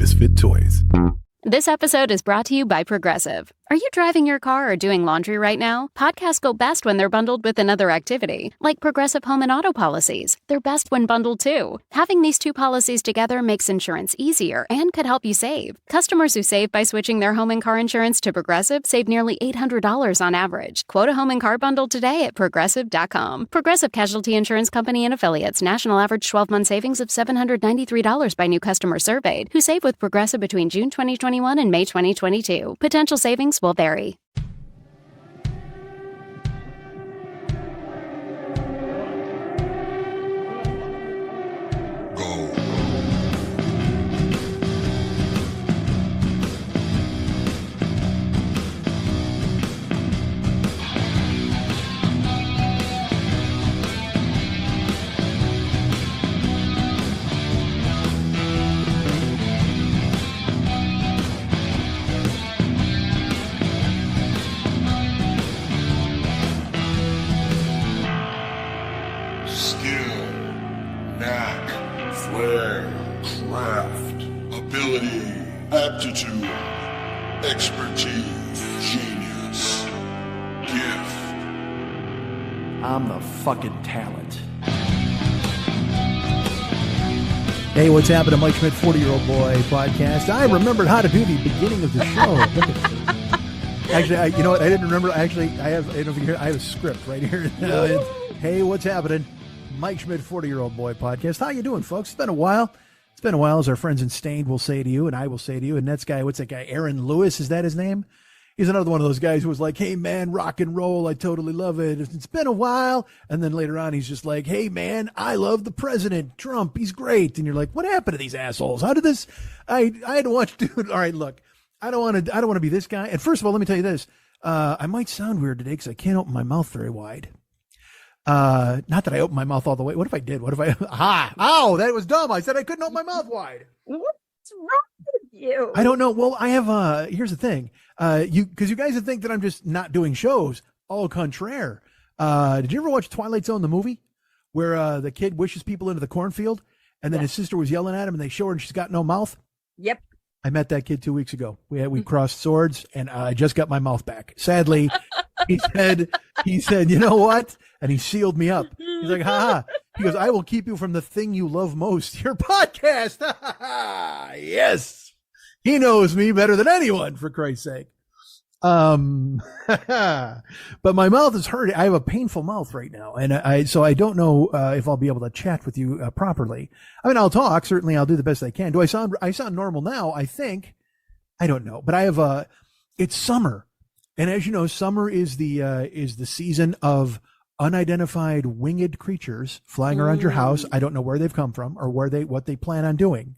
Misfit Toys. This episode is brought to you by Progressive. Are you driving your car or doing laundry right now? Podcasts go best when they're bundled with another activity, like Progressive Home and Auto policies. They're best when bundled too. Having these two policies together makes insurance easier and could help you save. Customers who save by switching their home and car insurance to Progressive save nearly $800 on average. Quote a home and car bundle today at Progressive.com. Progressive Casualty Insurance Company and Affiliates. National average 12-month savings of $793 by new customer surveyed, who save with Progressive between June 2021 and May 2022. Potential savings will vary. Aptitude, expertise, genius, gift. I'm the fucking talent. Hey, what's happening, Mike Schmidt, 40-Year-Old Boy podcast. I remembered how to do the beginning of the show. Look at this. Actually, you know what? I didn't remember. Actually, I have a script right here. Hey, what's happening, Mike Schmidt, 40-Year-Old Boy podcast. How you doing, folks? It's been a while. It's been a while, as our friends in Stained will say to you, and I will say to you, and that's guy, what's that guy, Aaron Lewis, is that his name? He's another one of those guys who was like, hey, man, rock and roll, I totally love it. It's been a while. And then later on, he's just like, hey, man, I love the president, Trump, he's great. And you're like, what happened to these assholes? How did this, I had to watch, dude. All right, look, I don't want to be this guy. And first of all, let me tell you this. I might sound weird today because I can't open my mouth very wide. Not that I opened my mouth all the way. What if I did? What if I, ow, that was dumb. I said I couldn't open my mouth wide. What's wrong with you? I don't know. Well, I have, here's the thing. Cause you guys would think that I'm just not doing shows. Au contraire. Did you ever watch Twilight Zone, the movie where, the kid wishes people into the cornfield and then his sister was yelling at him and they show her and she's got no mouth? Yep. I met that kid 2 weeks ago. We crossed swords and I just got my mouth back. Sadly, he said, you know what? And he sealed me up. He's like, ha. He goes, I will keep you from the thing you love most, your podcast. Yes. He knows me better than anyone, for Christ's sake. But my mouth is hurting. I have a painful mouth right now. And so I don't know if I'll be able to chat with you properly. I mean, I'll talk. Certainly I'll do the best I can. Do I sound normal now? I think. I don't know. But I have it's summer. And as you know, summer is the season of unidentified winged creatures flying around your house. I don't know where they've come from or what they plan on doing.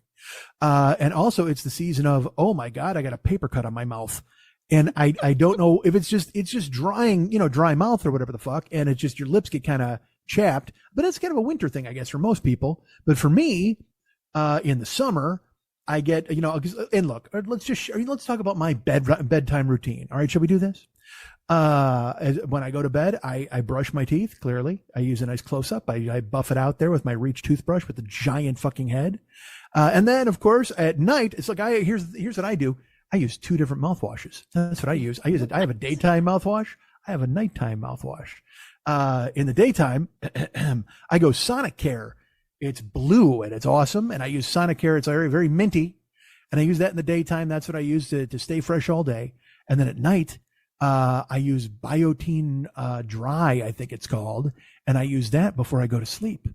And also it's the season of, oh my God, I got a paper cut on my mouth. And I don't know if it's just drying, dry mouth or whatever the fuck. And it's just your lips get kind of chapped, but it's kind of a winter thing, I guess, for most people. But for me, in the summer, I get, and look, let's talk about my bedtime routine. All right. Shall we do this? When I go to bed, I brush my teeth. Clearly I use a nice close up. I buff it out there with my Reach toothbrush with the giant fucking head. And then of course at night, it's like, here's what I do. I use 2 different mouthwashes. That's what I use. I have a daytime mouthwash. I have a nighttime mouthwash. In the daytime, I go Sonic Care. It's blue and it's awesome. And I use Sonic Care. It's very, very minty. And I use that in the daytime. That's what I use to stay fresh all day. And then at night, I use Biotine Dry, I think it's called. And I use that before I go to sleep.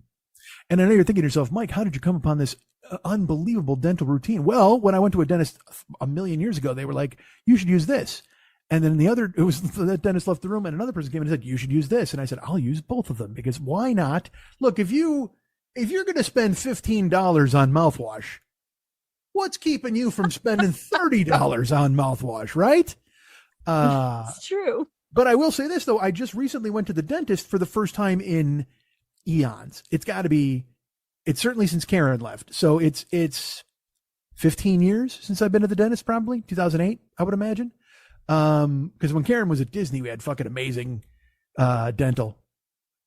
And I know you're thinking to yourself, Mike, how did you come upon this unbelievable dental routine? Well, when I went to a dentist a million years ago, they were like, you should use this. And then the dentist left the room and another person came and said, you should use this. And I said, I'll use both of them because why not? Look, if you're going to spend $15 on mouthwash, what's keeping you from spending $30 on mouthwash, right? It's true. But I will say this though. I just recently went to the dentist for the first time in eons. It's certainly since Karen left. So it's 15 years since I've been at the dentist, probably 2008, I would imagine. Because when Karen was at Disney, we had fucking amazing dental,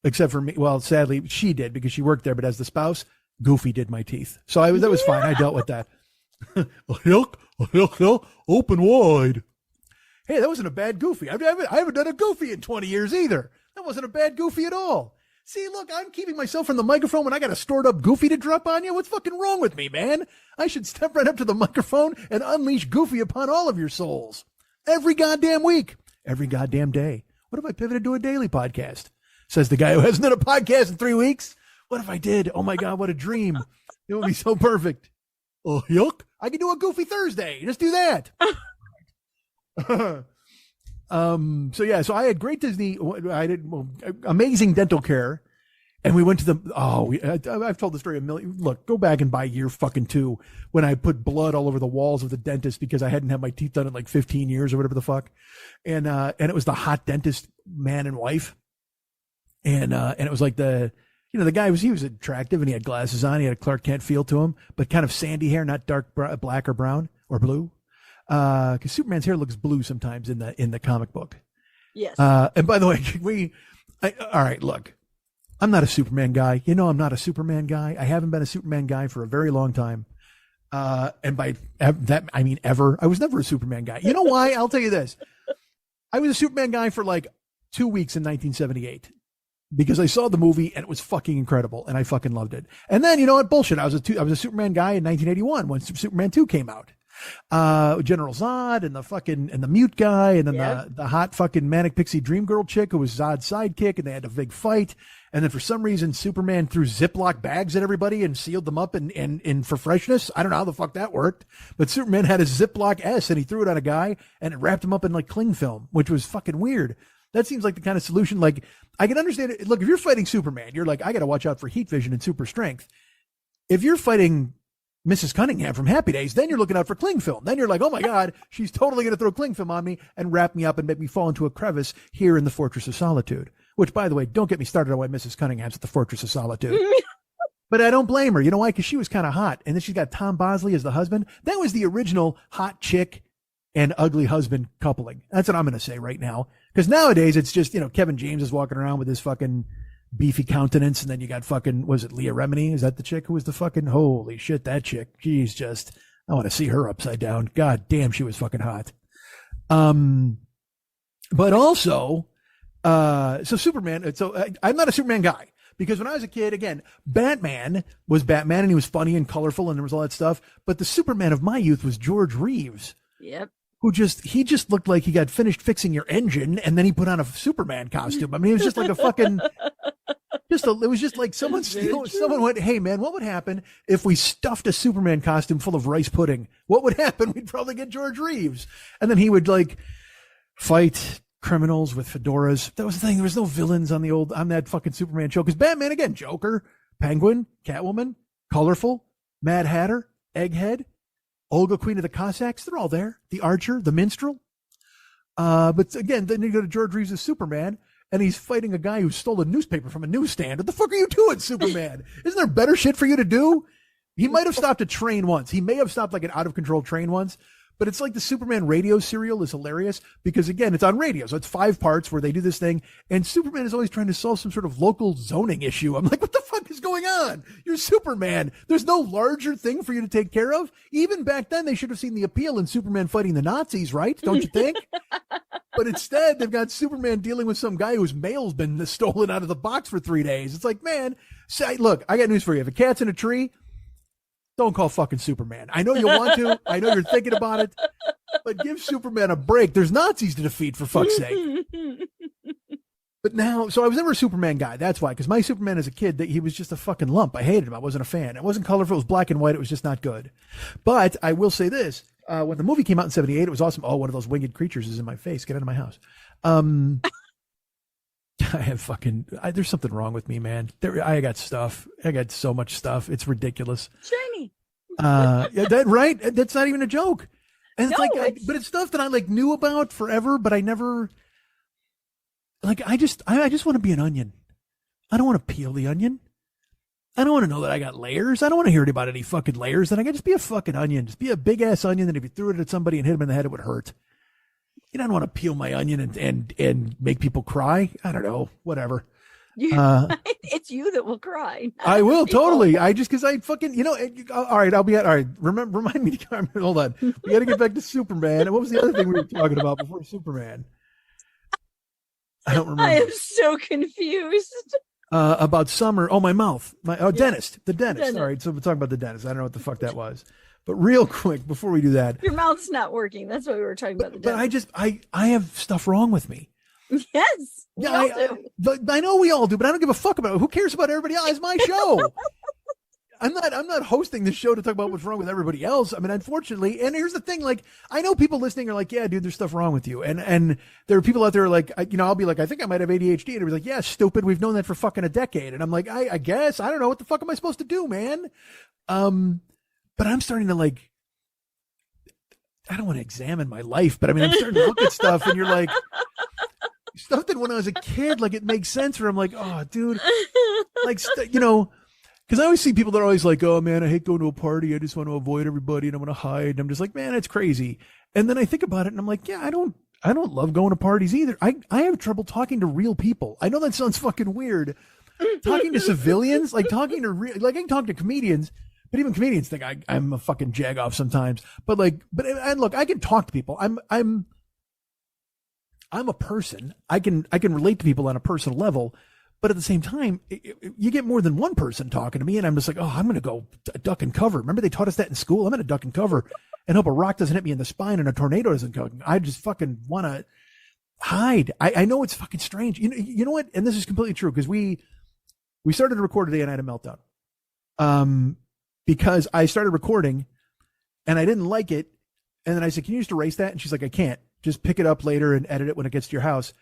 except for me. Well, sadly, she did because she worked there. But as the spouse, Goofy did my teeth, so that was fine. I dealt with that. Open wide. Hey, that wasn't a bad goofy. I haven't done a goofy in 20 years either. That wasn't a bad goofy at all. See, look, I'm keeping myself from the microphone when I got a stored up goofy to drop on you. What's fucking wrong with me, man? I should step right up to the microphone and unleash goofy upon all of your souls. Every goddamn week. Every goddamn day. What if I pivoted to a daily podcast? Says the guy who hasn't done a podcast in 3 weeks. What if I did? Oh my God, what a dream. It would be so perfect. Oh, yuck. I could do a goofy Thursday. Just do that. So I had great Disney. I did amazing dental care, and we went to the. I've told the story a million. Look, go back and buy year fucking 2 when I put blood all over the walls of the dentist because I hadn't had my teeth done in like 15 years or whatever the fuck, and it was the hot dentist man and wife, and it was like the guy he was attractive and he had glasses on. He had a Clark Kent feel to him, but kind of sandy hair, not dark black or brown or blue. Because Superman's hair looks blue sometimes in the comic book. Yes. And by the way, all right, look, I'm not a Superman guy. I'm not a Superman guy. I haven't been a Superman guy for a very long time. And by that, I mean ever. I was never a Superman guy. You know why? I'll tell you this. I was a Superman guy for like 2 weeks in 1978 because I saw the movie and it was fucking incredible and I fucking loved it. And then, you know what? Bullshit. I was a Superman guy in 1981 when Superman 2 came out. General Zod and the mute guy and then the hot fucking manic pixie dream girl chick who was Zod's sidekick, and they had a big fight, and then for some reason Superman threw Ziploc bags at everybody and sealed them up and for freshness. I don't know how the fuck that worked, but Superman had a Ziploc S and he threw it on a guy and it wrapped him up in like cling film, which was fucking weird. That seems like the kind of solution, like I can understand it. Look, if you're fighting Superman, you're like, I got to watch out for heat vision and super strength. If you're fighting Mrs. Cunningham from Happy Days, then you're looking out for cling film. Then you're like, oh my God, she's totally going to throw cling film on me and wrap me up and make me fall into a crevice here in the Fortress of Solitude. Which, by the way, don't get me started on why Mrs. Cunningham's at the Fortress of Solitude. But I don't blame her. You know why? Because she was kind of hot. And then she's got Tom Bosley as the husband. That was the original hot chick and ugly husband coupling. That's what I'm going to say right now. Because nowadays it's just, Kevin James is walking around with his fucking beefy countenance, and then you got fucking, was it Leah Remini? Is that the chick who was the fucking, holy shit, that chick, she's just, I want to see her upside down. God damn, she was fucking hot. But also, so Superman, I'm not a Superman guy, because when I was a kid, again, Batman was Batman, and he was funny and colorful, and there was all that stuff, but the Superman of my youth was George Reeves. Yep. He just looked like he got finished fixing your engine, and then he put on a Superman costume. I mean, it was just like a fucking, it was just like someone went, hey man, what would happen if we stuffed a Superman costume full of rice pudding? What would happen? We'd probably get George Reeves. And then he would like fight criminals with fedoras. That was the thing. There was no villains on that fucking Superman show. Cause Batman, again, Joker, Penguin, Catwoman, colorful, Mad Hatter, Egghead, Olga, Queen of the Cossacks, they're all there. The Archer, the Minstrel. But again, then you go to George Reeves as Superman, and he's fighting a guy who stole a newspaper from a newsstand. What the fuck are you doing, Superman? Isn't there better shit for you to do? He might have stopped a train once. He may have stopped like an out-of-control train once. But it's like the Superman radio serial is hilarious because, again, it's on radio. So it's 5 parts where they do this thing. And Superman is always trying to solve some sort of local zoning issue. I'm like, what the fuck is going on? You're Superman. There's no larger thing for you to take care of. Even back then, they should have seen the appeal in Superman fighting the Nazis, right? Don't you think? But instead, they've got Superman dealing with some guy whose mail's been stolen out of the box for 3 days. It's like, man, look, I got news for you. If a cat's in a tree, don't call fucking Superman. I know you want to. I know you're thinking about it. But give Superman a break. There's Nazis to defeat, for fuck's sake. But now, so I was never a Superman guy. That's why. Because my Superman as a kid, he was just a fucking lump. I hated him. I wasn't a fan. It wasn't colorful. It was black and white. It was just not good. But I will say this. When the movie came out in 78, it was awesome. Oh, one of those winged creatures is in my face. Get out of my house. I have there's something wrong with me, man. I got stuff. I got so much stuff. It's ridiculous. Shiny. Right? That's not even a joke. And it's No, but it's stuff that I like knew about forever, but I never, I just want to be an onion. I don't want to peel the onion. I don't want to know that I got layers. I don't want to hear about any fucking layers. Then I can just be a fucking onion. Just be a big ass onion that if you threw it at somebody and hit them in the head, it would hurt. You don't want to peel my onion and make people cry. I don't know. Whatever. It's you that will cry. I will totally. I just, cause I fucking, all right, all right. Remind me to, hold on. We got to get back to Superman. And what was the other thing we were talking about before Superman? I don't remember. I am so confused. About summer. Oh, my mouth. Dentist. The dentist. All right. So we're talking about the dentist. I don't know what the fuck that was. But real quick, before we do that. Your mouth's not working. That's what we were talking about. But I have stuff wrong with me. Yes. I know we all do, but I don't give a fuck about it. Who cares about everybody else? It's my show. I'm not hosting this show to talk about what's wrong with everybody else. I mean, unfortunately, and here's the thing, like, I know people listening are like, yeah, dude, there's stuff wrong with you. And there are people out there like, I'll be like, I think I might have ADHD. And everybody's like, yeah, stupid. We've known that for fucking a decade. And I'm like, I guess, I don't know. What the fuck am I supposed to do, man? But I'm starting to like, I don't want to examine my life, but I mean, I'm starting to look at stuff and you're like, stuff that when I was a kid, like it makes sense where I'm like, oh, dude, like, because I always see people that are always like, oh man, I hate going to a party. I just want to avoid everybody and I want to hide. And I'm just like, man, it's crazy. And then I think about it and I'm like, yeah, I don't love going to parties either. I have trouble talking to real people. I know that sounds fucking weird. Talking to civilians, like talking to like I can talk to comedians, but even comedians think I'm a fucking jagoff sometimes. But look, I can talk to people. I'm a person. I can relate to people on a personal level. But at the same time, you get more than one person talking to me, and I'm just like, oh, I'm going to go duck and cover. Remember they taught us that in school? I'm going to duck and cover and hope a rock doesn't hit me in the spine and a tornado doesn't go. I just fucking want to hide. I know it's fucking strange. You know what? And this is completely true because we started to record today and I had a meltdown. Because I started recording and I didn't like it. And then I said, can you just erase that? And she's like, I can't. Just pick it up later and edit it when it gets to your house.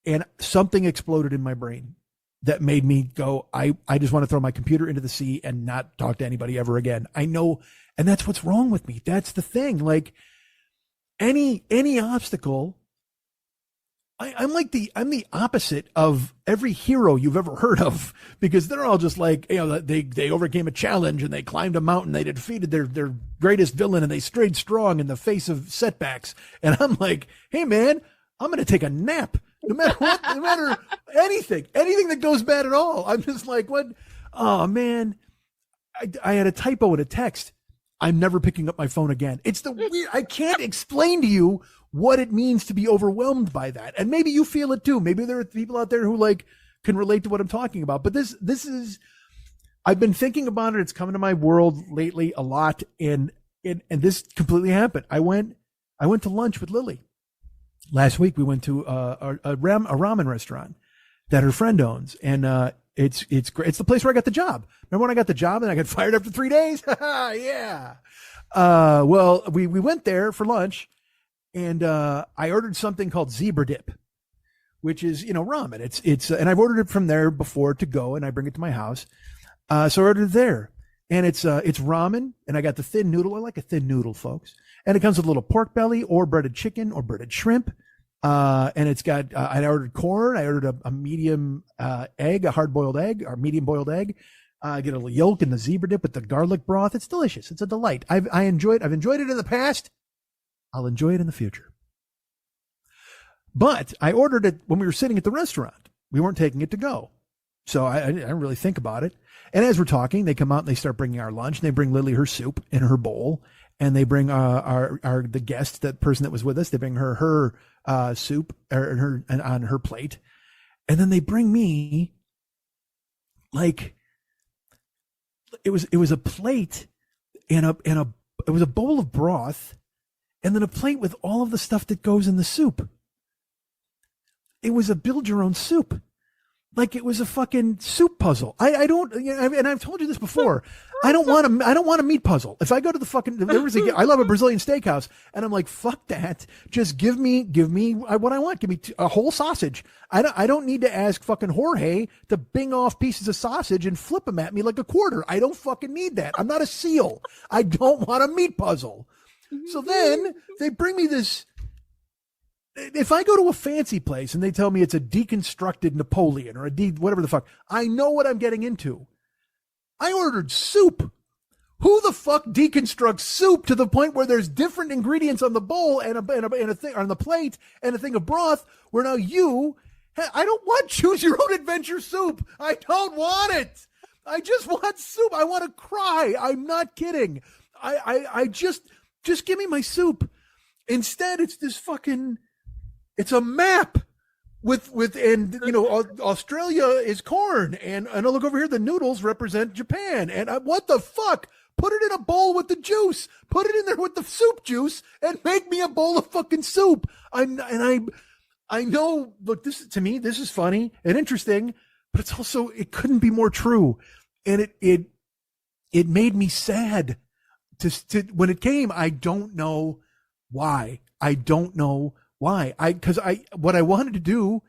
And something exploded in my brain that made me go, I just want to throw my computer into the sea and not talk to anybody ever again. I know. And that's what's wrong with me. That's the thing. Like any obstacle, I'm the opposite of every hero you've ever heard of, because they're all just like, they overcame a challenge and they climbed a mountain. They defeated their greatest villain and they stayed strong in the face of setbacks. And I'm like, hey man, I'm going to take a nap. No matter what, no matter anything that goes bad at all. I'm just like, what? Oh man, I had a typo in a text. I'm never picking up my phone again. It's the weird, I can't explain to you what it means to be overwhelmed by that. And maybe you feel it too. Maybe there are people out there who like can relate to what I'm talking about, but this is, I've been thinking about it. It's come into my world lately a lot. And this completely happened. I went to lunch with Lily. Last week we went to a ramen restaurant that her friend owns, and it's great. It's the place where I got the job. Remember when I got the job and I got fired after 3 days? Yeah. Well, we went there for lunch, and I ordered something called zebra dip, which is ramen. It's and I've ordered it from there before to go, and I bring it to my house. So I ordered it there, and it's ramen, and I got the thin noodle. I like a thin noodle, folks. And it comes with a little pork belly or breaded chicken or breaded shrimp. And it's got, I ordered corn. I ordered a medium egg, a hard-boiled egg or medium-boiled egg. I get a little yolk in the zebra dip with the garlic broth. It's delicious. It's a delight. I've enjoyed it in the past. I'll enjoy it in the future. But I ordered it when we were sitting at the restaurant. We weren't taking it to go. So I didn't really think about it. And as we're talking, they come out and they start bringing our lunch. And they bring Lily her soup in her bowl. And they bring the guest, that person that was with us, they bring her soup on her plate. And then they bring me, like, it was a plate and it was a bowl of broth and then a plate with all of the stuff that goes in the soup. It was a build your own soup. Like it was a fucking soup puzzle. I don't, and I've told you this before. I don't want a meat puzzle. If I go to I love a Brazilian steakhouse, and I'm like, fuck that. Just give me what I want. Give me a whole sausage. I don't need to ask fucking Jorge to bing off pieces of sausage and flip them at me like a quarter. I don't fucking need that. I'm not a seal. I don't want a meat puzzle. So then they bring me this. If I go to a fancy place and they tell me it's a deconstructed Napoleon or whatever the fuck, I know what I'm getting into. I ordered soup. Who the fuck deconstructs soup to the point where there's different ingredients on the bowl and a thing on the plate and a thing of broth, where now you I don't want choose your own adventure soup. I don't want it. I just want soup. I want to cry. I'm not kidding. I just give me my soup. Instead, it's this fucking, it's a map with, and you know, Australia is corn, and I look over here, the noodles represent Japan, and what the fuck? Put it in a bowl with the juice. Put it in there with the soup juice, and make me a bowl of fucking soup. I know. Look, to me, this is funny and interesting, but it's also, it couldn't be more true, and it made me sad to when it came. I don't know why. Because what I wanted to do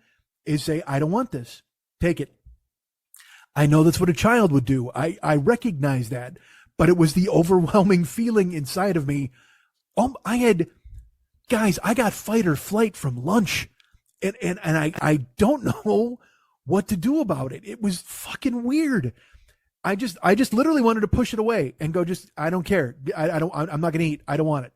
is say, I don't want this. Take it. I know that's what a child would do. I recognize that, but it was the overwhelming feeling inside of me. I got fight or flight from lunch, and I don't know what to do about it. It was fucking weird. I just literally wanted to push it away and go, I don't care. I'm not going to eat. I don't want it.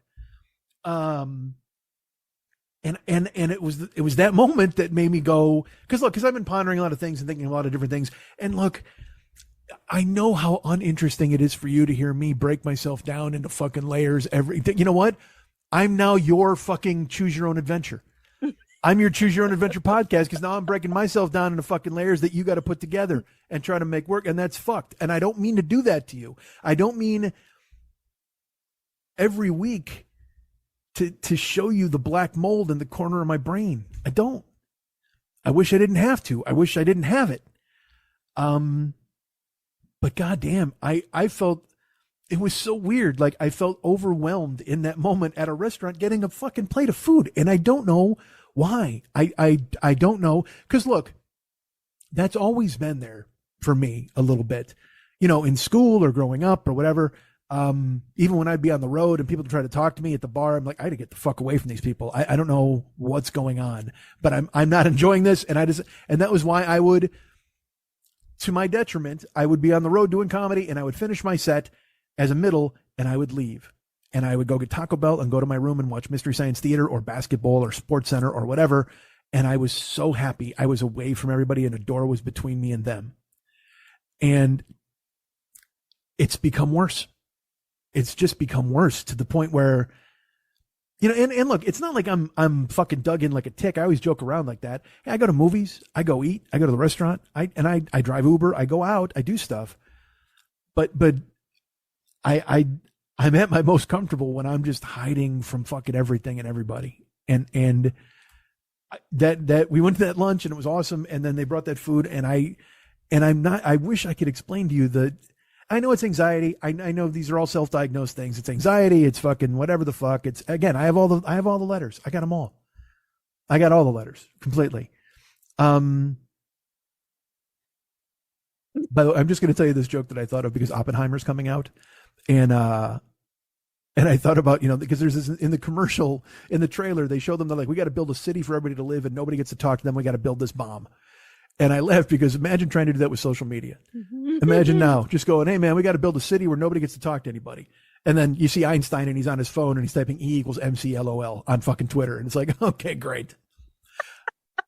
And it was that moment that made me go, because I've been pondering a lot of things and thinking a lot of different things. And look, I know how uninteresting it is for you to hear me break myself down into fucking layers. You know what? I'm now your fucking choose your own adventure. I'm your choose your own adventure podcast, because now I'm breaking myself down into fucking layers that you got to put together and try to make work. And that's fucked. And I don't mean to do that to you. I don't mean every week to show you the black mold in the corner of my brain. I don't. I wish I didn't have to. I wish I didn't have it. But goddamn, I felt, it was so weird. Like, I felt overwhelmed in that moment at a restaurant getting a fucking plate of food. And I don't know why. I don't know. Cause look, that's always been there for me a little bit, you know, in school or growing up or whatever. Even when I'd be on the road and people try to talk to me at the bar, I'm like, I got to get the fuck away from these people. I don't know what's going on, but I'm not enjoying this. And that was why I would, to my detriment, I would be on the road doing comedy, and I would finish my set as a middle, and I would leave, and I would go get Taco Bell and go to my room and watch Mystery Science Theater or basketball or Sports Center or whatever. And I was so happy I was away from everybody, and a door was between me and them. And it's become worse. It's just become worse to the point where, you know, and look, it's not like I'm fucking dug in like a tick. I always joke around like that. Hey, I go to movies, I go eat, I go to the restaurant, I drive Uber, I go out, I do stuff. But I'm at my most comfortable when I'm just hiding from fucking everything and everybody. And that we went to that lunch and it was awesome. And then they brought that food, and I wish I could explain to you that I know it's anxiety. I know these are all self-diagnosed things. It's anxiety. It's fucking whatever the fuck. It's, again, I have all the letters. I got them all. I got all the letters completely. By the way, I'm just going to tell you this joke that I thought of because Oppenheimer's coming out, and I thought about, you know, because there's this in the commercial, in the trailer, they show them, they're like, we got to build a city for everybody to live and nobody gets to talk to them. We got to build this bomb. And I laughed because imagine trying to do that with social media. Imagine now just going, hey man, we got to build a city where nobody gets to talk to anybody. And then you see Einstein and he's on his phone and he's typing E=MC LOL on fucking Twitter. And it's like, okay, great.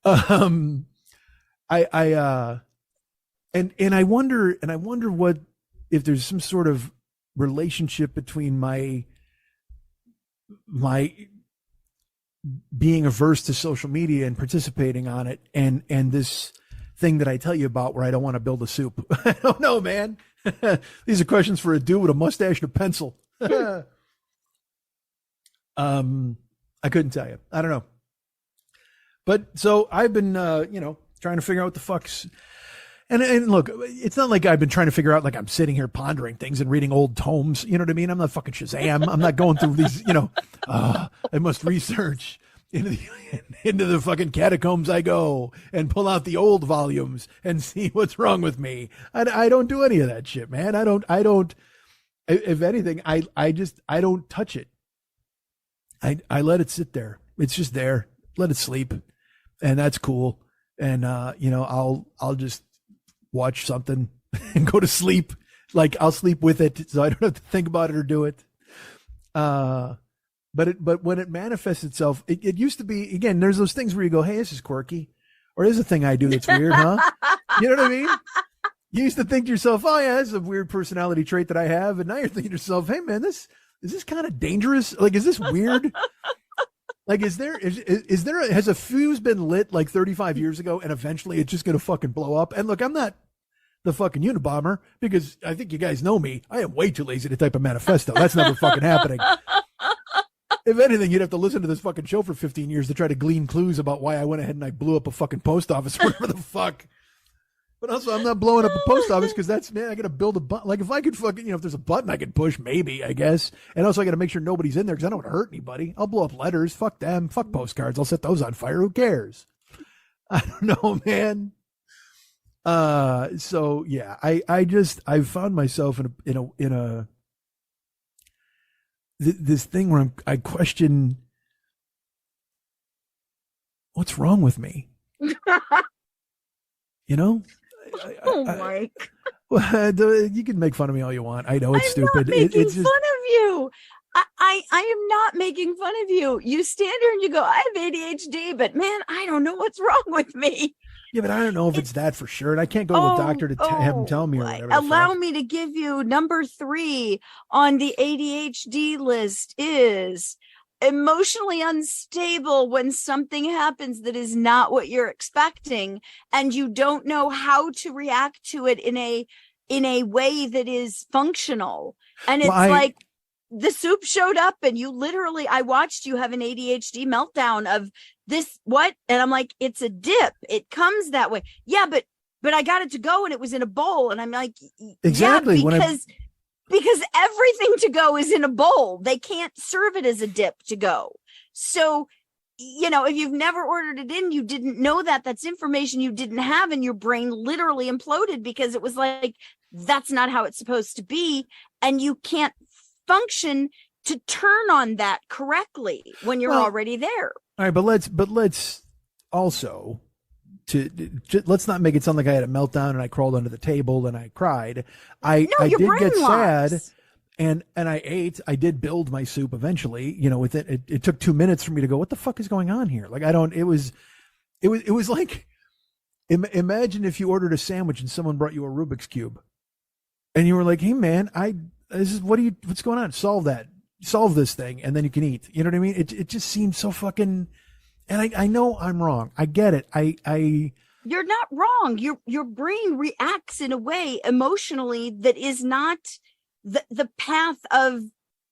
And I wonder what, if there's some sort of relationship between my being averse to social media and participating on it and this thing that I tell you about where I don't want to build a soup. I don't know, man. These are questions for a dude with a mustache and a pencil. I couldn't tell you. I don't know. But so I've been, trying to figure out what the fuck's, and look, it's not like I've been trying to figure out, like I'm sitting here pondering things and reading old tomes. You know what I mean? I'm not fucking Shazam. I'm not going through these, I must research into the fucking catacombs I go and pull out the old volumes and see what's wrong with me. I don't do any of that shit, man. I don't, if anything, I don't touch it. I let it sit there. It's just there. Let it sleep. And that's cool. And, I'll just watch something and go to sleep. Like I'll sleep with it so I don't have to think about it or do it. But when it manifests itself, it used to be, again, there's those things where you go, hey, this is quirky, Or is a thing I do that's weird, huh? You know what I mean? You used to think to yourself, oh yeah, this is a weird personality trait that I have. And now you're thinking to yourself, hey man, is this kind of dangerous? Like, is this weird? Like, has a fuse been lit like 35 years ago and eventually it's just going to fucking blow up? And look, I'm not the fucking Unabomber because I think you guys know me. I am way too lazy to type a manifesto. That's never fucking happening. If anything, you'd have to listen to this fucking show for 15 years to try to glean clues about why I went ahead and I blew up a fucking post office or whatever the fuck. But also, I'm not blowing up a post office because I got to build a button. Like, if I could fucking, if there's a button I could push, maybe, I guess. And also, I got to make sure nobody's in there because I don't want to hurt anybody. I'll blow up letters. Fuck them. Fuck postcards. I'll set those on fire. Who cares? I don't know, man. So yeah, I've found myself in a this thing where I question what's wrong with me. Mike. You can make fun of me all you want. I know it's stupid. I'm not making it's just, fun of you. I am not making fun of you. You stand here and you go, I have ADHD, but man, I don't know what's wrong with me. Yeah, but I don't know if it's that for sure. And I can't go to a doctor to have him tell me or whatever. Allow me to give you number 3 on the ADHD list is emotionally unstable when something happens that is not what you're expecting and you don't know how to react to it in a way that is functional. And it's like the soup showed up and I watched you have an ADHD meltdown of this, what? And I'm like, it's a dip. It comes that way. Yeah, but I got it to go and it was in a bowl. And I'm like, exactly. Yeah, because everything to go is in a bowl. They can't serve it as a dip to go. So, if you've never ordered it in, you didn't know that's information you didn't have, and your brain literally imploded because it was like, that's not how it's supposed to be. And you can't function to turn on that correctly when you're already there. All right, but let's also let's not make it sound like I had a meltdown and I crawled under the table and I cried. I did get sad and I ate. I did build my soup eventually. With it took 2 minutes for me to go, what the fuck is going on here? Like, it was like, imagine if you ordered a sandwich and someone brought you a Rubik's Cube and you were like, hey man, what's going on? Solve this thing and then you can eat. You know what I mean? It just seems so fucking. And I know I'm wrong. I get it. You're not wrong. Your brain reacts in a way emotionally that is not the path of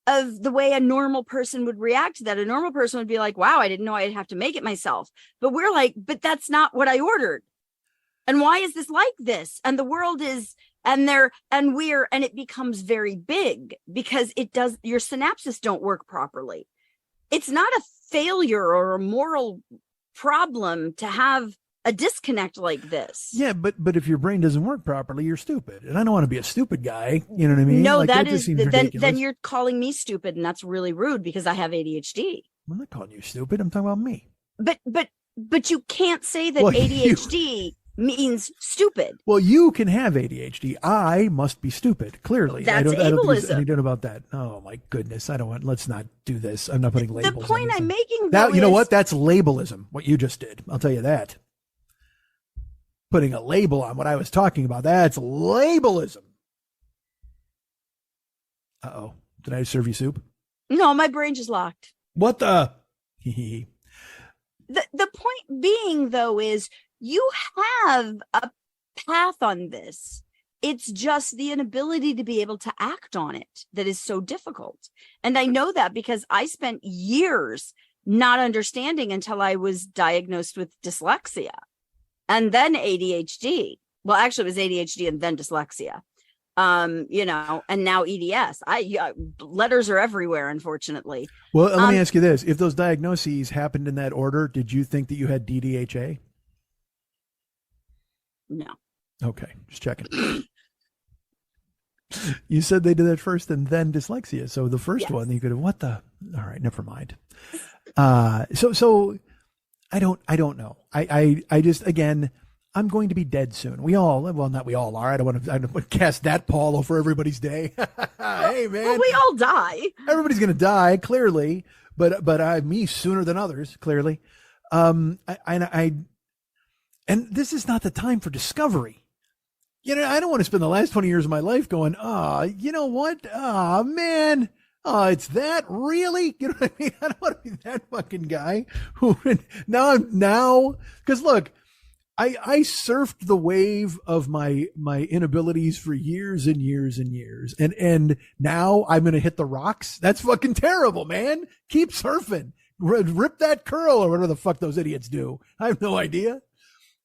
the way a normal person would react to that. A normal person would be like, wow, I didn't know I'd have to make it myself. But we're like, but that's not what I ordered. And why is this like this? And the world is, and it becomes very big because your synapses don't work properly. It's not a failure or a moral problem to have a disconnect like this. Yeah, but if your brain doesn't work properly, you're stupid. And I don't want to be a stupid guy. You know what I mean? No, like, that just seems ridiculous. Then you're calling me stupid, and that's really rude because I have ADHD. I'm not calling you stupid. I'm talking about me. But you can't say that ADHD means stupid. Well, you can have ADHD. I must be stupid. Clearly, that's ableism. I don't think there's any doubt about that. Oh my goodness, let's not do this. I'm not putting labels. The point I'm making, now, you know what? That's labelism. What you just did. I'll tell you that. Putting a label on what I was talking about. That's labelism. Uh-oh. Did I serve you soup? No, my brain just locked. What the? The point being, though, is you have a path on this. It's just the inability to be able to act on it that is so difficult. And I know that because I spent years not understanding until I was diagnosed with dyslexia and then ADHD. Well, actually it was ADHD and then dyslexia. And now EDS. Letters are everywhere, unfortunately. Well, let me ask you this. If those diagnoses happened in that order, did you think that you had DDHA? No. Okay, just checking. You said they did that first and then dyslexia. So the first one, you could have, what the? All right, never mind. So I don't know. I just, again, I'm going to be dead soon. Not we all are. I don't want to cast that pall over everybody's day. Hey, man. Well, we all die. Everybody's going to die, clearly, but me sooner than others, clearly. And this is not the time for discovery. I don't want to spend the last 20 years of my life going, you know what? Man. It's that really? You know what I mean? I don't want to be that fucking guy who because look, I surfed the wave of my inabilities for years and years and years. And now I'm going to hit the rocks. That's fucking terrible, man. Keep surfing. Rip that curl or whatever the fuck those idiots do. I have no idea.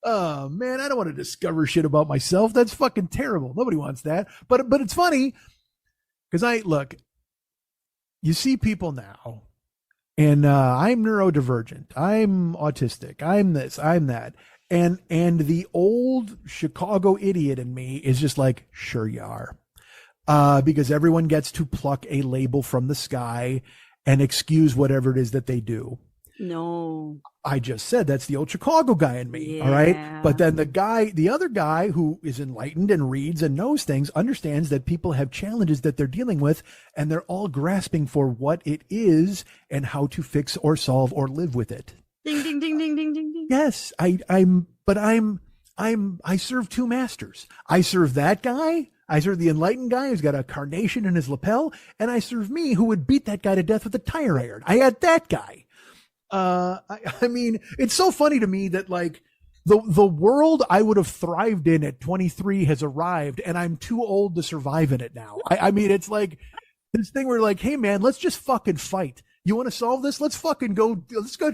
Oh man, I don't want to discover shit about myself. That's fucking terrible. Nobody wants that. But it's funny because you see people now and I'm neurodivergent. I'm autistic. I'm this, I'm that. And the old Chicago idiot in me is just like, sure you are. Because everyone gets to pluck a label from the sky and excuse whatever it is that they do. No. I just said that's the old Chicago guy in me. Yeah. All right. But then the other guy who is enlightened and reads and knows things understands that people have challenges that they're dealing with and they're all grasping for what it is and how to fix or solve or live with it. Ding, ding, ding, ding, ding, ding, ding. Yes, I serve two masters. I serve that guy. I serve the enlightened guy who's got a carnation in his lapel, and I serve me who would beat that guy to death with a tire iron. I had that guy. I mean, it's so funny to me that like the world I would have thrived in at 23 has arrived, and I'm too old to survive in it now. I mean, it's like this thing where like, hey man, let's just fucking fight. You want to solve this? Let's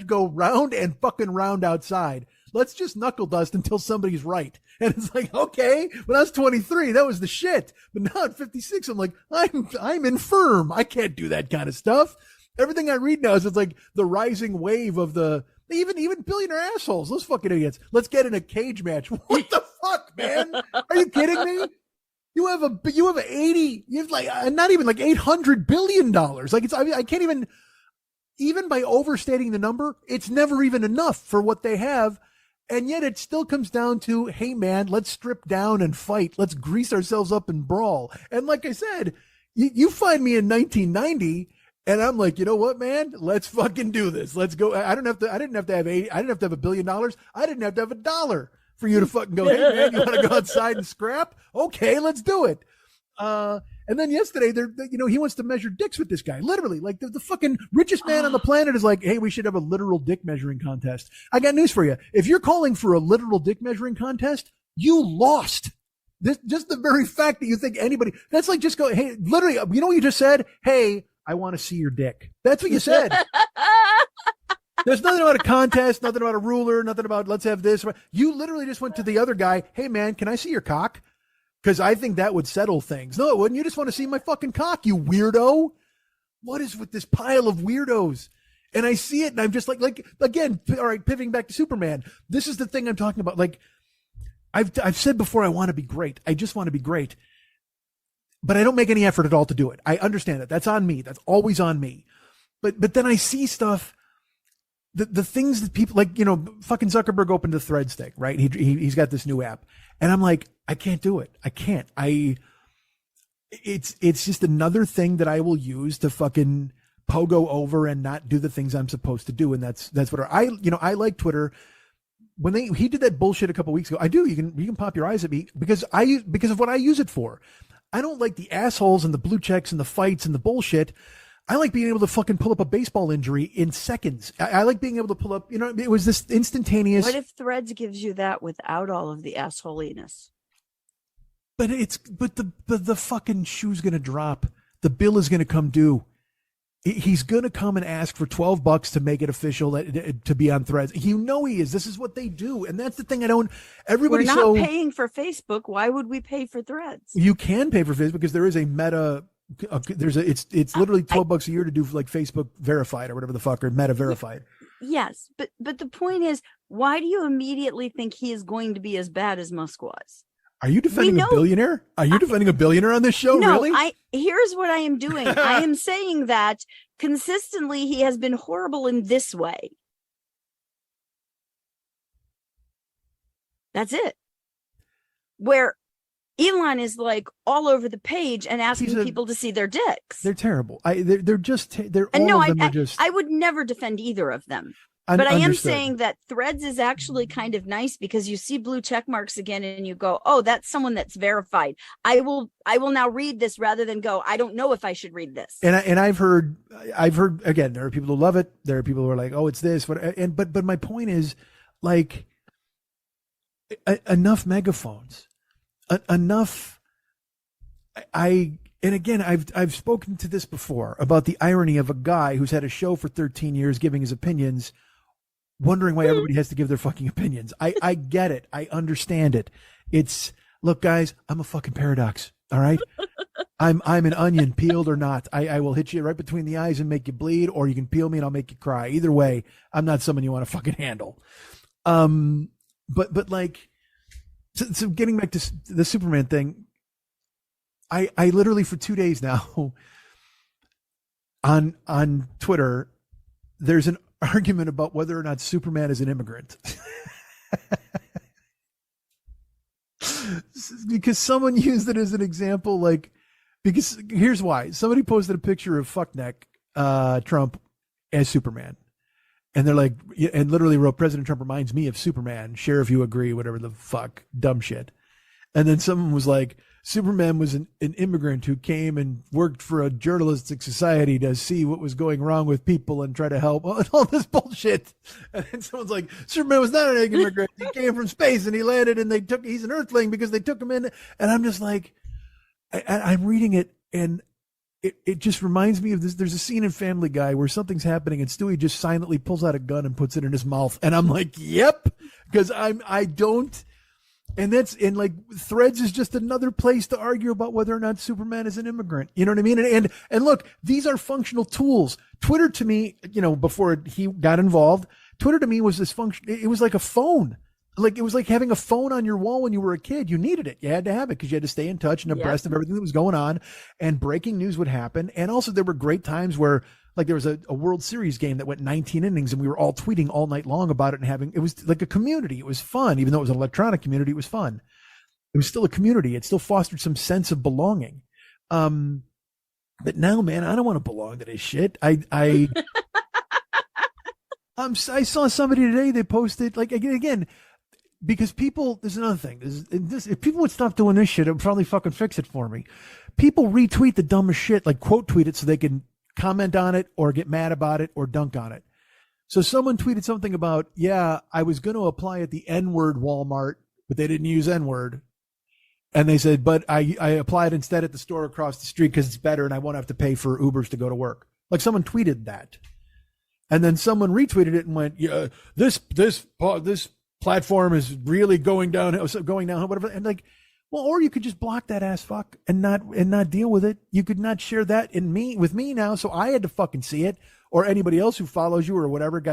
go round and fucking round outside. Let's just knuckle dust until somebody's right. And it's like, okay, when I was 23, that was the shit. But now at 56, I'm like, I'm infirm. I can't do that kind of stuff. Everything I read now is it's like the rising wave of the even billionaire assholes. Those fucking idiots. Let's get in a cage match. What the fuck, man? Are you kidding me? You have like not even like $800 billion. Like I can't even by overstating the number, it's never even enough for what they have. And yet it still comes down to, hey man, let's strip down and fight. Let's grease ourselves up and brawl. And like I said, you find me in 1990 and I'm like, you know what, man, let's fucking do this. Let's go. I didn't have to have $1 billion. I didn't have to have $1 for you to fucking go, hey man, you want to go outside and scrap? Okay, let's do it. And then yesterday, he wants to measure dicks with this guy. Literally, like the fucking richest man on the planet is like, hey, we should have a literal dick measuring contest. I got news for you. If you're calling for a literal dick measuring contest, you lost. Just the very fact that you think anybody, that's like just go, hey, literally, you know what you just said? Hey, I want to see your dick. That's what you said. There's nothing about a contest, nothing about a ruler, nothing about let's have this. You literally just went to the other guy. Hey man, can I see your cock? Because I think that would settle things. No, it wouldn't. You just want to see my fucking cock, you weirdo. What is with this pile of weirdos? And I see it, and I'm just like again, all right, pivoting back to Superman. This is the thing I'm talking about. Like, I've said before, I want to be great. I just want to be great. But I don't make any effort at all to do it. I understand that. That's on me. That's always on me. But then I see stuff, the things that people like, fucking Zuckerberg opened the Threads thing, right? He's got this new app. And I'm like, I can't do it. I can't. It's just another thing that I will use to fucking pogo over and not do the things I'm supposed to do. And that's what I like Twitter. When he did that bullshit a couple weeks ago, I do. You can pop your eyes at me because of what I use it for. I don't like the assholes and the blue checks and the fights and the bullshit. I like being able to fucking pull up a baseball injury in seconds. I like being able to pull up, it was this instantaneous. What if Threads gives you that without all of the assholiness? But the fucking shoe's going to drop. The bill is going to come due. He's going to come and ask for $12 to make it official to be on Threads. He is. This is what they do. And that's the thing everybody's We're not paying for Facebook. Why would we pay for Threads? You can pay for Facebook because there is a meta. It's literally $12 a year to do like Facebook verified or whatever the fuck, or Meta verified. Yes. But the point is, why do you immediately think he is going to be as bad as Musk was? Are you defending a billionaire? Are you defending a billionaire on this show? No, really? Here's what I am doing. I am saying that consistently he has been horrible in this way. That's it. Where Elon is like all over the page and asking people to see their dicks. They're terrible. They're just. They're and all no, of them are just. I would never defend either of them. But I am Understood. saying that Threads is actually kind of nice because you see blue check marks again and you go, oh, that's someone that's verified. I will now read this rather than go, I don't know if I should read this. And I've heard again, there are people who love it. There are people who are like, oh, it's this, but my point is, like, enough megaphones, enough. And again, I've spoken to this before about the irony of a guy who's had a show for 13 years giving his opinions, wondering why everybody has to give their fucking opinions. I get it. I understand it. Look, guys, I'm a fucking paradox. All right. I'm an onion, peeled or not. I will hit you right between the eyes and make you bleed, or you can peel me and I'll make you cry. Either way, I'm not someone you want to fucking handle. But like, so getting back to the Superman thing, I literally for 2 days now on Twitter, there's an argument about whether or not Superman is an immigrant. Because someone used it as an example, like, because here's why. Somebody posted a picture of fuckneck Trump as Superman. And they're like, and literally wrote, President Trump reminds me of Superman. Share if you agree, whatever the fuck, dumb shit. And then someone was like, Superman was an immigrant who came and worked for a journalistic society to see what was going wrong with people and try to help, and all this bullshit. And then someone's like, Superman was not an immigrant. He came from space and he landed and he's an earthling because they took him in. And I'm just like, I'm reading it and it just reminds me of this. There's a scene in Family Guy where something's happening and Stewie just silently pulls out a gun and puts it in his mouth. And I'm like, yep, because I don't. And like Threads is just another place to argue about whether or not Superman is an immigrant. You know what I mean? And look, these are functional tools. Twitter to me, before he got involved, Twitter to me was this function. It was like a phone. Like, it was like having a phone on your wall when you were a kid. You needed it. You had to have it because you had to stay in touch and abreast of everything that was going on, and breaking news would happen. And also there were great times where, like, there was a World Series game that went 19 innings and we were all tweeting all night long about it and it was like a community. It was fun. Even though it was an electronic community, it was fun. It was still a community. It still fostered some sense of belonging. But now, man, I don't want to belong to this shit. I saw somebody today, they posted, like, again, because people, there's another thing. If people would stop doing this shit, it would probably fucking fix it for me. People retweet the dumbest shit, like quote tweet it so they can comment on it or get mad about it or dunk on it. So someone tweeted something about, I was going to apply at the N-word Walmart, but they didn't use N-word. And they said, but I applied instead at the store across the street because it's better and I won't have to pay for Ubers to go to work. Like, someone tweeted that. And then someone retweeted it and went, this platform is really going down, whatever. And like, well, or you could just block that ass fuck and not deal with it. You could not share that with me now. So I had to fucking see it, or anybody else who follows you or whatever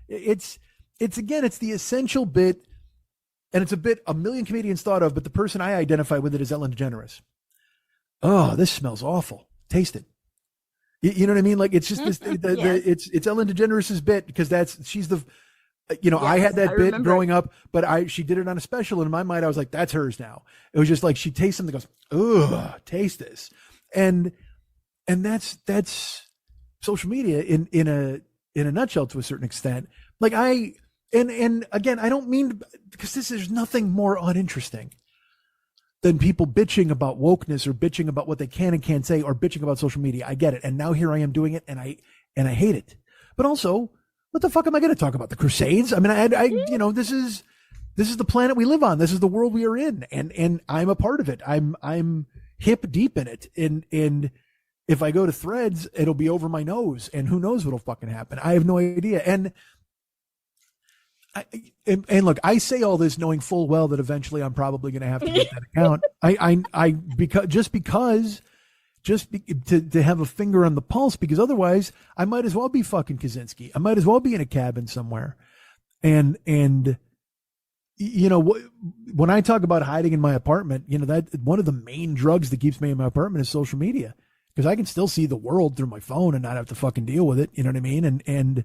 it's the essential bit. And it's a bit a million comedians thought of, but the person I identify with it is Ellen DeGeneres. Oh, this smells awful. Taste it. You know what I mean? Like, it's just this, it's Ellen DeGeneres's bit because she's the, I had that bit growing up, but she did it on a special. And in my mind, I was like, that's hers now. It was just like, she tastes something, goes, ugh, taste this. And that's social media in a nutshell to a certain extent. Like, and again, I don't mean, because there's nothing more uninteresting than people bitching about wokeness or bitching about what they can and can't say or bitching about social media. I get it. And now here I am doing it and I hate it. But also, what the fuck am I going to talk about? The Crusades? I mean, this is the planet we live on. This is the world we are in. And I'm a part of it. I'm hip deep in it. And if I go to Threads, it'll be over my nose and who knows what'll fucking happen. I have no idea. And look, I say all this knowing full well that eventually I'm probably going to have to get that account. To have a finger on the pulse, because otherwise I might as well be fucking Kaczynski. I might as well be in a cabin somewhere. And when I talk about hiding in my apartment, that one of the main drugs that keeps me in my apartment is social media, because I can still see the world through my phone and not have to fucking deal with it. You know what I mean? And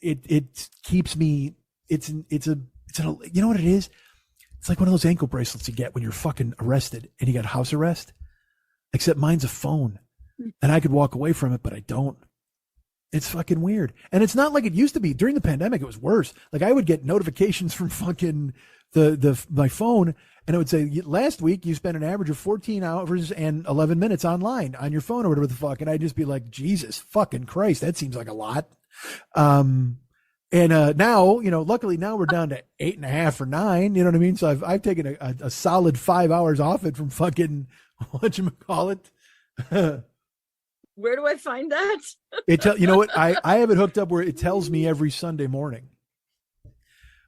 it keeps me, it's you know what it is? It's like one of those ankle bracelets you get when you're fucking arrested and you got house arrest, except mine's a phone and I could walk away from it, but I don't. It's fucking weird. And it's not like it used to be. During the pandemic, it was worse. Like I would get notifications from fucking my phone, and it would say, last week you spent an average of 14 hours and 11 minutes online on your phone or whatever the fuck. And I'd just be like, Jesus fucking Christ, that seems like a lot. And now, luckily now we're down to 8.5 or 9, you know what I mean? So I've taken a solid 5 hours off it from fucking, whatchamacallit. Where do I find that? You know what? I have it hooked up where it tells me every Sunday morning.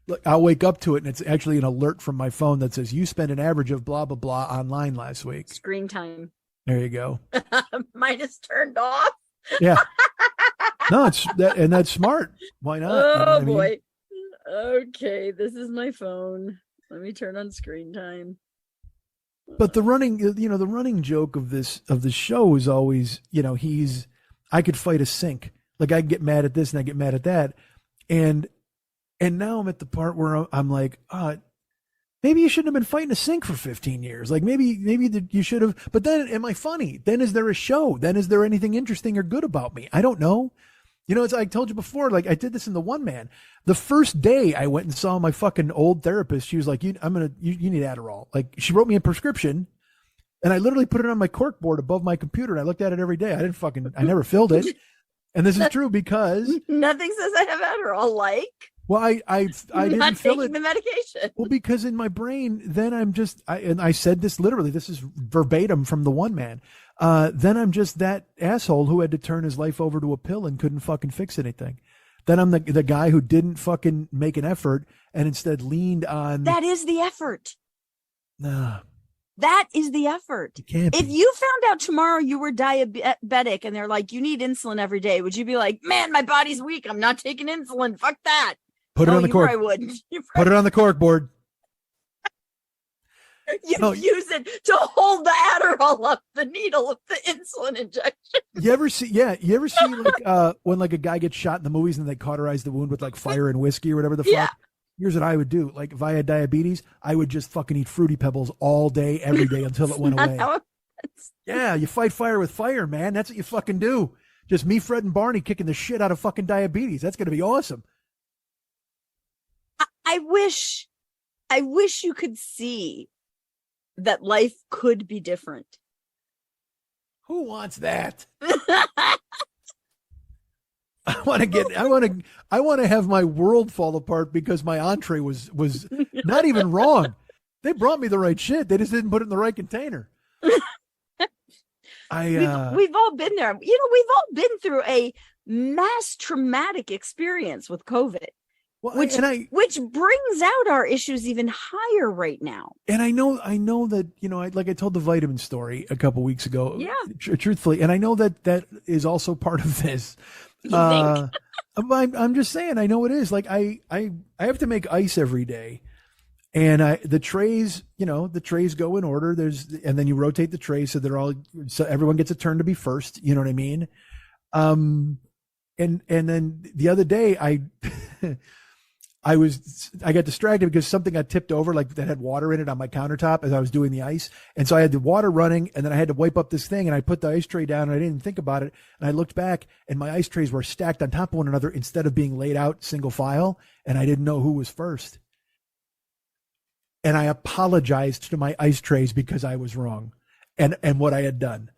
Look, I'll wake up to it and it's actually an alert from my phone that says you spent an average of blah, blah, blah online last week. Screen time. There you go. Mine is turned off. Yeah. No, that's smart. Why not? Oh, boy. Okay. This is my phone. Let me turn on screen time. But the running joke of the show is always, I could fight a sink. Like I get mad at this and I get mad at that. And now I'm at the part where I'm like, maybe you shouldn't have been fighting a sink for 15 years. Like maybe you should have, but then am I funny? Then is there a show? Then is there anything interesting or good about me? I don't know. It's I told you before, like I did this in the One Man. The first day I went and saw my fucking old therapist, she was like, you need Adderall. Like she wrote me a prescription and I literally put it on my cork board above my computer and I looked at it every day. I never filled it. And this is true because nothing says I have Adderall, like. Well, I didn't not fill taking it. the medication. Well, because in my brain, then I'm just, and I said this literally, this is verbatim from the One Man. Then I'm just that asshole who had to turn his life over to a pill and couldn't fucking fix anything. Then I'm the guy who didn't fucking make an effort and instead leaned on. That is the effort. Nah. That is the effort. If you found out tomorrow you were diabetic and they're like, you need insulin every day, would you be like, man, my body's weak, I'm not taking insulin, fuck that? Put it on the cork. I wouldn't. Put it on the cork board. Use it to hold the Adderall up, the needle of the insulin injection. You ever see like when like a guy gets shot in the movies and they cauterize the wound with like fire and whiskey or whatever the fuck? Here's what I would do. Like if I had diabetes, I would just fucking eat Fruity Pebbles all day, every day until it went away. Yeah, you fight fire with fire, man. That's what you fucking do. Just me, Fred, and Barney kicking the shit out of fucking diabetes. That's going to be awesome. I wish you could see that life could be different. Who wants that? I want to have my world fall apart because my entree was not even wrong. They brought me the right shit. They just didn't put it in the right container. We've all been there. We've all been through a mass traumatic experience with COVID. Well, which brings out our issues even higher right now. And I know that, I told the vitamin story a couple weeks ago, truthfully. And I know that is also part of this. I'm just saying, I know it is. Like I have to make ice every day and the trays go in order. And then you rotate the trays so everyone gets a turn to be first. You know what I mean? And then the other day I got distracted because something got tipped over, like that had water in it on my countertop as I was doing the ice. And so I had the water running and then I had to wipe up this thing and I put the ice tray down and I didn't think about it. And I looked back and my ice trays were stacked on top of one another instead of being laid out single file. And I didn't know who was first. And I apologized to my ice trays because I was wrong and what I had done.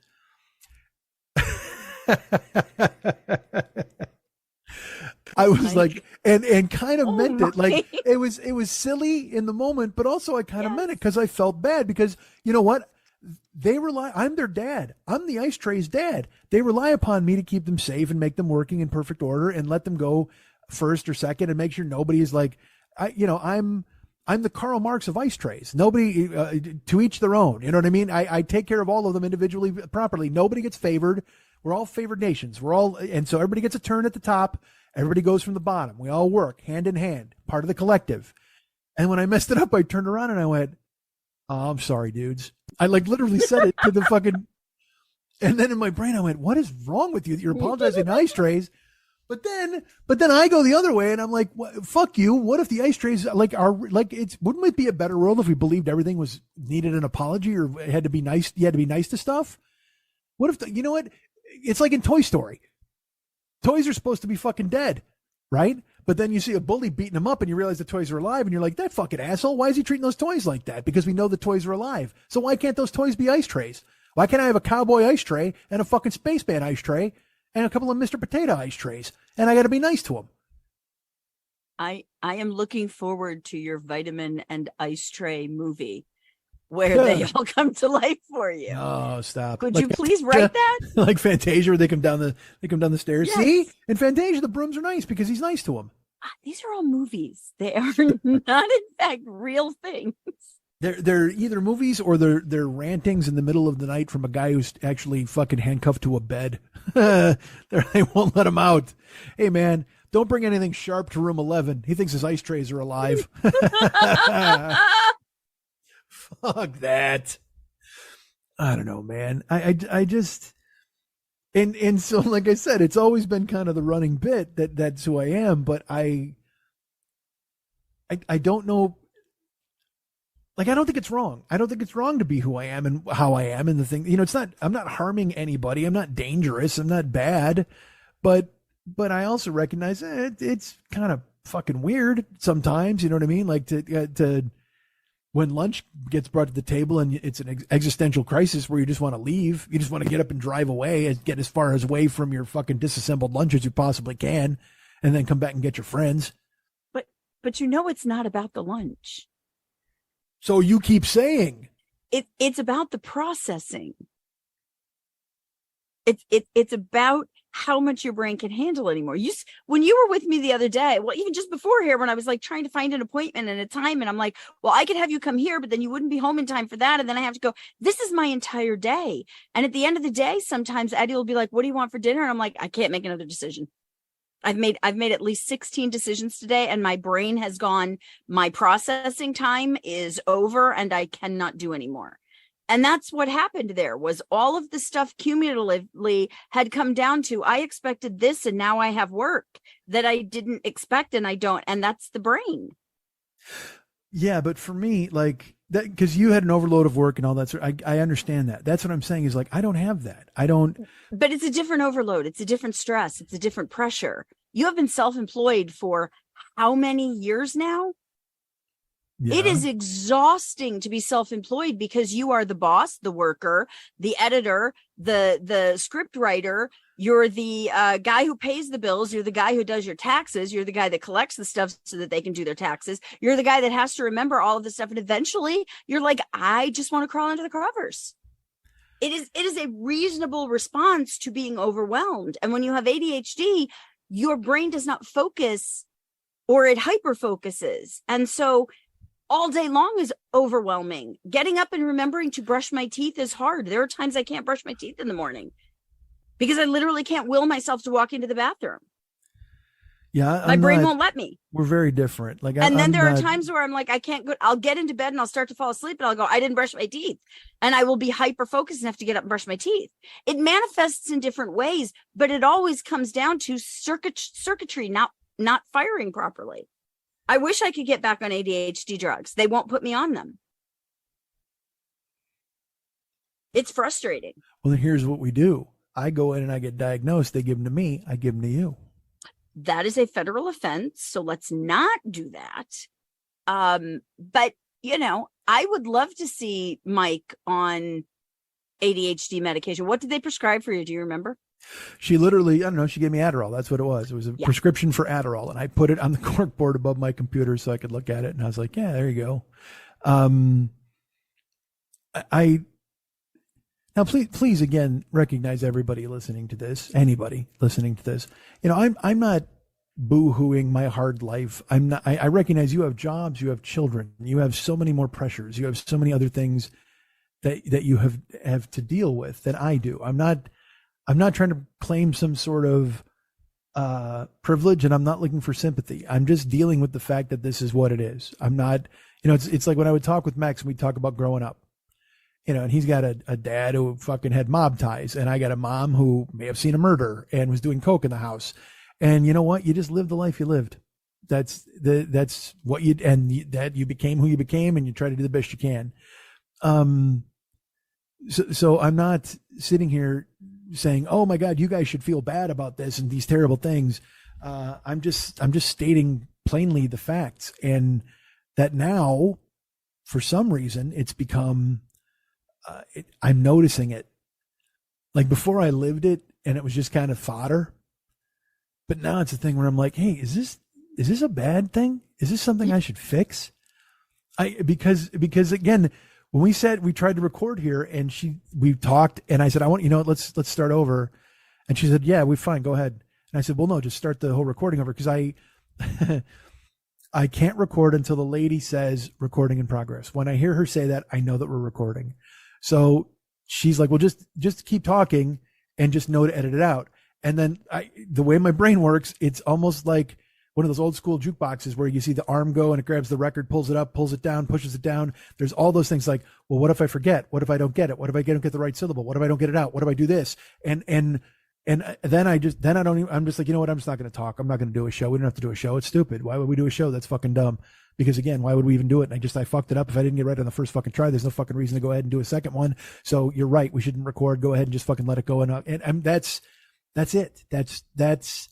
I was like, and kind of meant it. Like it was silly in the moment, but also I kind of meant it because I felt bad because you know what? I'm their dad. I'm the ice tray's dad. They rely upon me to keep them safe and make them working in perfect order and let them go first or second and make sure nobody is like, I'm the Karl Marx of ice trays. Nobody, to each their own. You know what I mean? I take care of all of them individually properly. Nobody gets favored. We're all favored nations. And so everybody gets a turn at the top. Everybody goes from the bottom. We all work hand in hand, part of the collective. And when I messed it up, I turned around and I went, oh, I'm sorry, dudes. I literally said it to the fucking, and then in my brain, I went, what is wrong with you? You're apologizing to ice trays. But then I go the other way and I'm like, fuck you. What if the ice trays wouldn't it be a better world if we believed everything was needed an apology or had to be nice? You had to be nice to stuff. What if you know what? It's like in Toy Story. Toys are supposed to be fucking dead, right? But then you see a bully beating them up and you realize the toys are alive and you're like, that fucking asshole, why is he treating those toys like that? Because we know the toys are alive. So why can't those toys be ice trays? Why can't I have a cowboy ice tray and a fucking spaceman ice tray and a couple of Mr. Potato ice trays? And I got to be nice to them. I am looking forward to your vitamin and ice tray movie where they all come to life for you. Oh, stop. Could you please write that? Like Fantasia, where they come down the stairs. Yes. See? In Fantasia, the brooms are nice because he's nice to them. These are all movies. They are not, in fact, real things. They're either movies or they're rantings in the middle of the night from a guy who's actually fucking handcuffed to a bed. They won't let him out. Hey, man, don't bring anything sharp to room 11. He thinks his ice trays are alive. Fuck that. I don't know, man. I just, and so, like I said, it's always been kind of the running bit that's who I am, but I don't know. Like, I don't think it's wrong. I don't think it's wrong to be who I am and how I am and the thing, it's not, I'm not harming anybody. I'm not dangerous. I'm not bad, but I also recognize it's kind of fucking weird sometimes. You know what I mean? Like to when lunch gets brought to the table and it's an existential crisis where you just want to leave, you just want to get up and drive away and get as far as away from your fucking disassembled lunch as you possibly can, and then come back and get your friends. But it's not about the lunch. So you keep saying it's about the processing. It's about how much your brain can handle anymore. When you were with me the other day, well, even just before here, when I was like trying to find an appointment and a time, and I'm like, well, I could have you come here, but then you wouldn't be home in time for that. And then I have to go, this is my entire day. And at the end of the day, sometimes Eddie will be like, what do you want for dinner? And I'm like, I can't make another decision. I've made at least 16 decisions today, and my brain has gone, my processing time is over and I cannot do anymore. And that's what happened there, was all of the stuff cumulatively had come down to, I expected this and now I have work that I didn't expect and I don't. And that's the brain. Yeah, but for me, like that, because you had an overload of work and all that. So I understand that. That's what I'm saying is like, I don't have that. I don't. But it's a different overload. It's a different stress. It's a different pressure. You have been self-employed for how many years now? Yeah. It is exhausting to be self-employed because you are the boss, the worker, the editor, the script writer. You're the guy who pays the bills. You're the guy who does your taxes. You're the guy that collects the stuff so that they can do their taxes. You're the guy that has to remember all of this stuff. And eventually you're like, I just want to crawl under the covers. It is a reasonable response to being overwhelmed. And when you have ADHD, your brain does not focus, or it hyper focuses. And so all day long is overwhelming. Getting up and remembering to brush my teeth is hard. There are times I can't brush my teeth in the morning because I literally can't will myself to walk into the bathroom. Yeah. My brain won't let me. We're very different. Like, and then there are times where I'm like, I can't go. I'll get into bed and I'll start to fall asleep and I'll go, I didn't brush my teeth. And I will be hyper focused enough to get up and brush my teeth. It manifests in different ways, but it always comes down to circuitry not firing properly. I wish I could get back on ADHD drugs. They won't put me on them. It's frustrating. Well, then here's what we do. I go in and I get diagnosed. They give them to me. I give them to you. That is a federal offense. So let's not do that. But, I would love to see Mike on ADHD medication. What did they prescribe for you? Do you remember? She literally, I don't know, she gave me Adderall. That's what it was. It was a prescription for Adderall. And I put it on the cork board above my computer so I could look at it. And I was like, yeah, there you go. Now, please again, recognize everybody listening to this, anybody listening to this. I'm not boo-hooing my hard life. I recognize you have jobs, you have children, you have so many more pressures. You have so many other things that you have to deal with than I do. I'm not trying to claim some sort of privilege, and I'm not looking for sympathy. I'm just dealing with the fact that this is what it is. I'm not, it's like when I would talk with Max and we'd talk about growing up, and he's got a dad who fucking had mob ties, and I got a mom who may have seen a murder and was doing coke in the house. And you know what? You just lived the life you lived. That's what that you became who you became, and you try to do the best you can. So I'm not sitting here saying, oh my God, you guys should feel bad about this and these terrible things. I'm just stating plainly the facts, and that now for some reason it's become, I'm noticing it. Like before I lived it and it was just kind of fodder, but now it's a thing where I'm like, hey, is this a bad thing? Is this something I should fix? Because again, when we tried to record here and we talked and I said, let's start over. And she said, yeah, we're fine. Go ahead. And I said, well, no, just start the whole recording over. Cause I can't record until the lady says recording in progress. When I hear her say that, I know that we're recording. So she's like, well, just keep talking and just know to edit it out. And then the way my brain works, it's almost like one of those old school jukeboxes where you see the arm go and it grabs the record, pulls it up, pulls it down, pushes it down. There's all those things like, well, what if I forget? What if I don't get it? What if I don't get the right syllable? What if I don't get it out? What if I do this? And then I'm just like, you know what? I'm just not going to talk. I'm not going to do a show. We don't have to do a show. It's stupid. Why would we do a show? That's fucking dumb. Because again, why would we even do it? And I fucked it up. If I didn't get right on the first fucking try, there's no fucking reason to go ahead and do a second one. So you're right. We shouldn't record. Go ahead and just fucking let it go. And that's it. That's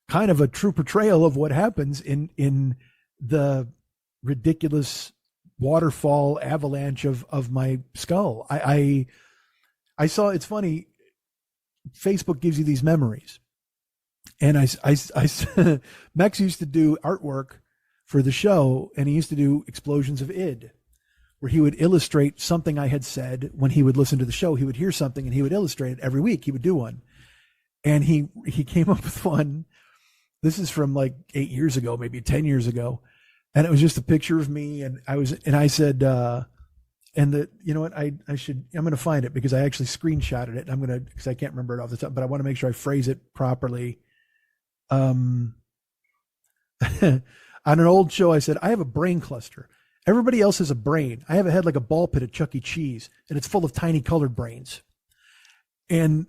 kind of a true portrayal of what happens in the ridiculous waterfall avalanche of my skull. I saw, it's funny. Facebook gives you these memories. And Max used to do artwork for the show, and he used to do explosions of id, where he would illustrate something I had said when he would listen to the show. He would hear something and he would illustrate it every week. He would do one. And he came up with one. This is from like 8 years ago, maybe 10 years ago. And it was just a picture of me. And I said, I'm going to find it because I actually screenshotted it. Because I can't remember it off the top, but I want to make sure I phrase it properly. On an old show, I said, I have a brain cluster. Everybody else has a brain. I have a head like a ball pit at Chuck E. Cheese, and it's full of tiny colored brains. And